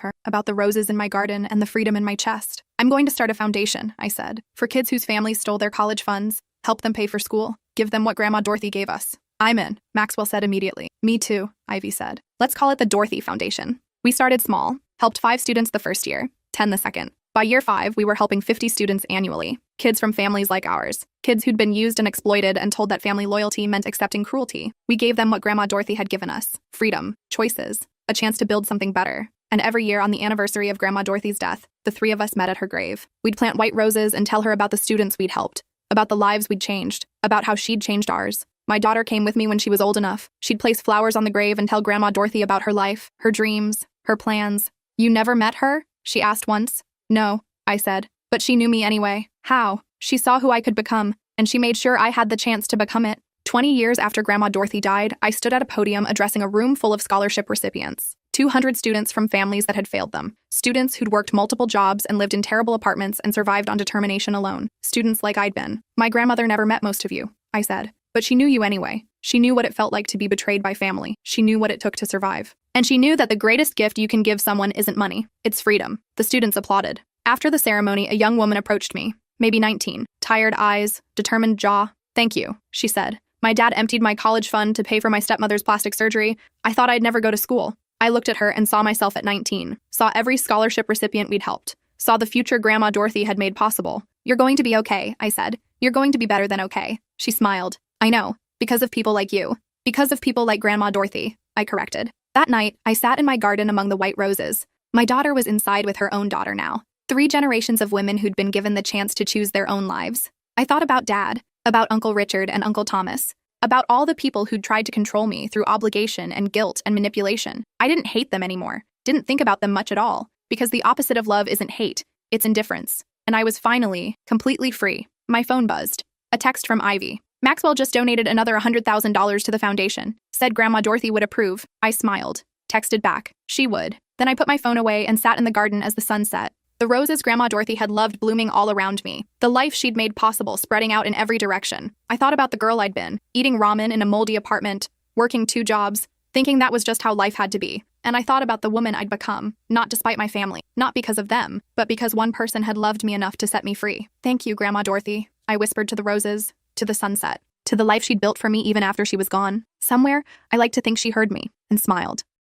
her, about the roses in my garden and the freedom in my chest. "I'm going to start a foundation," I said, "for kids whose families stole their college funds, help them pay for school, give them what Grandma Dorothy gave us." "I'm in," Maxwell said immediately. "Me too," Ivy said. "Let's call it the Dorothy Foundation." We started small, helped 5 students the first year, 10 the second. By year 5, we were helping 50 students annually, kids from families like ours, kids who'd been used and exploited and told that family loyalty meant accepting cruelty. We gave them what Grandma Dorothy had given us: freedom, choices, a chance to build something better. And every year on the anniversary of Grandma Dorothy's death, the 3 of us met at her grave. We'd plant white roses and tell her about the students we'd helped, about the lives we'd changed, about how she'd changed ours. My daughter came with me when she was old enough. She'd place flowers on the grave and tell Grandma Dorothy about her life, her dreams, her plans. "You never met her?" she asked once. "No," I said. "But she knew me anyway." "How?" "She saw who I could become, and she made sure I had the chance to become it." 20 years after Grandma Dorothy died, I stood at a podium addressing a room full of scholarship recipients. 200 students from families that had failed them. Students who'd worked multiple jobs and lived in terrible apartments and survived on determination alone. Students like I'd been. "My grandmother never met most of you," I said. "But she knew you anyway. She knew what it felt like to be betrayed by family. She knew what it took to survive. And she knew that the greatest gift you can give someone isn't money. It's freedom." The students applauded. After the ceremony, a young woman approached me, maybe 19, tired eyes, determined jaw. "Thank you," she said. "My dad emptied my college fund to pay for my stepmother's plastic surgery. I thought I'd never go to school." I looked at her and saw myself at 19, saw every scholarship recipient we'd helped, saw the future Grandma Dorothy had made possible. "You're going to be okay," I said. "You're going to be better than okay." She smiled. "I know, because of people like you. Because of people like Grandma Dorothy," I corrected. That night, I sat in my garden among the white roses. My daughter was inside with her own daughter now. 3 generations of women who'd been given the chance to choose their own lives. I thought about Dad, about Uncle Richard and Uncle Thomas, about all the people who'd tried to control me through obligation and guilt and manipulation. I didn't hate them anymore, didn't think about them much at all, because the opposite of love isn't hate, it's indifference. And I was finally, completely free. My phone buzzed. A text from Ivy. "Maxwell just donated another $100,000 to the foundation. Said Grandma Dorothy would approve." I smiled. Texted back. She would. Then I put my phone away and sat in the garden as the sun set. The roses Grandma Dorothy had loved blooming all around me. The life she'd made possible spreading out in every direction. I thought about the girl I'd been, eating ramen in a moldy apartment, working 2 jobs, thinking that was just how life had to be. And I thought about the woman I'd become, not despite my family, not because of them, but because one person had loved me enough to set me free. Thank you, Grandma Dorothy, I whispered to the roses, to the sunset, to the life she'd built for me even after she was gone. Somewhere, I like to think she heard me and smiled.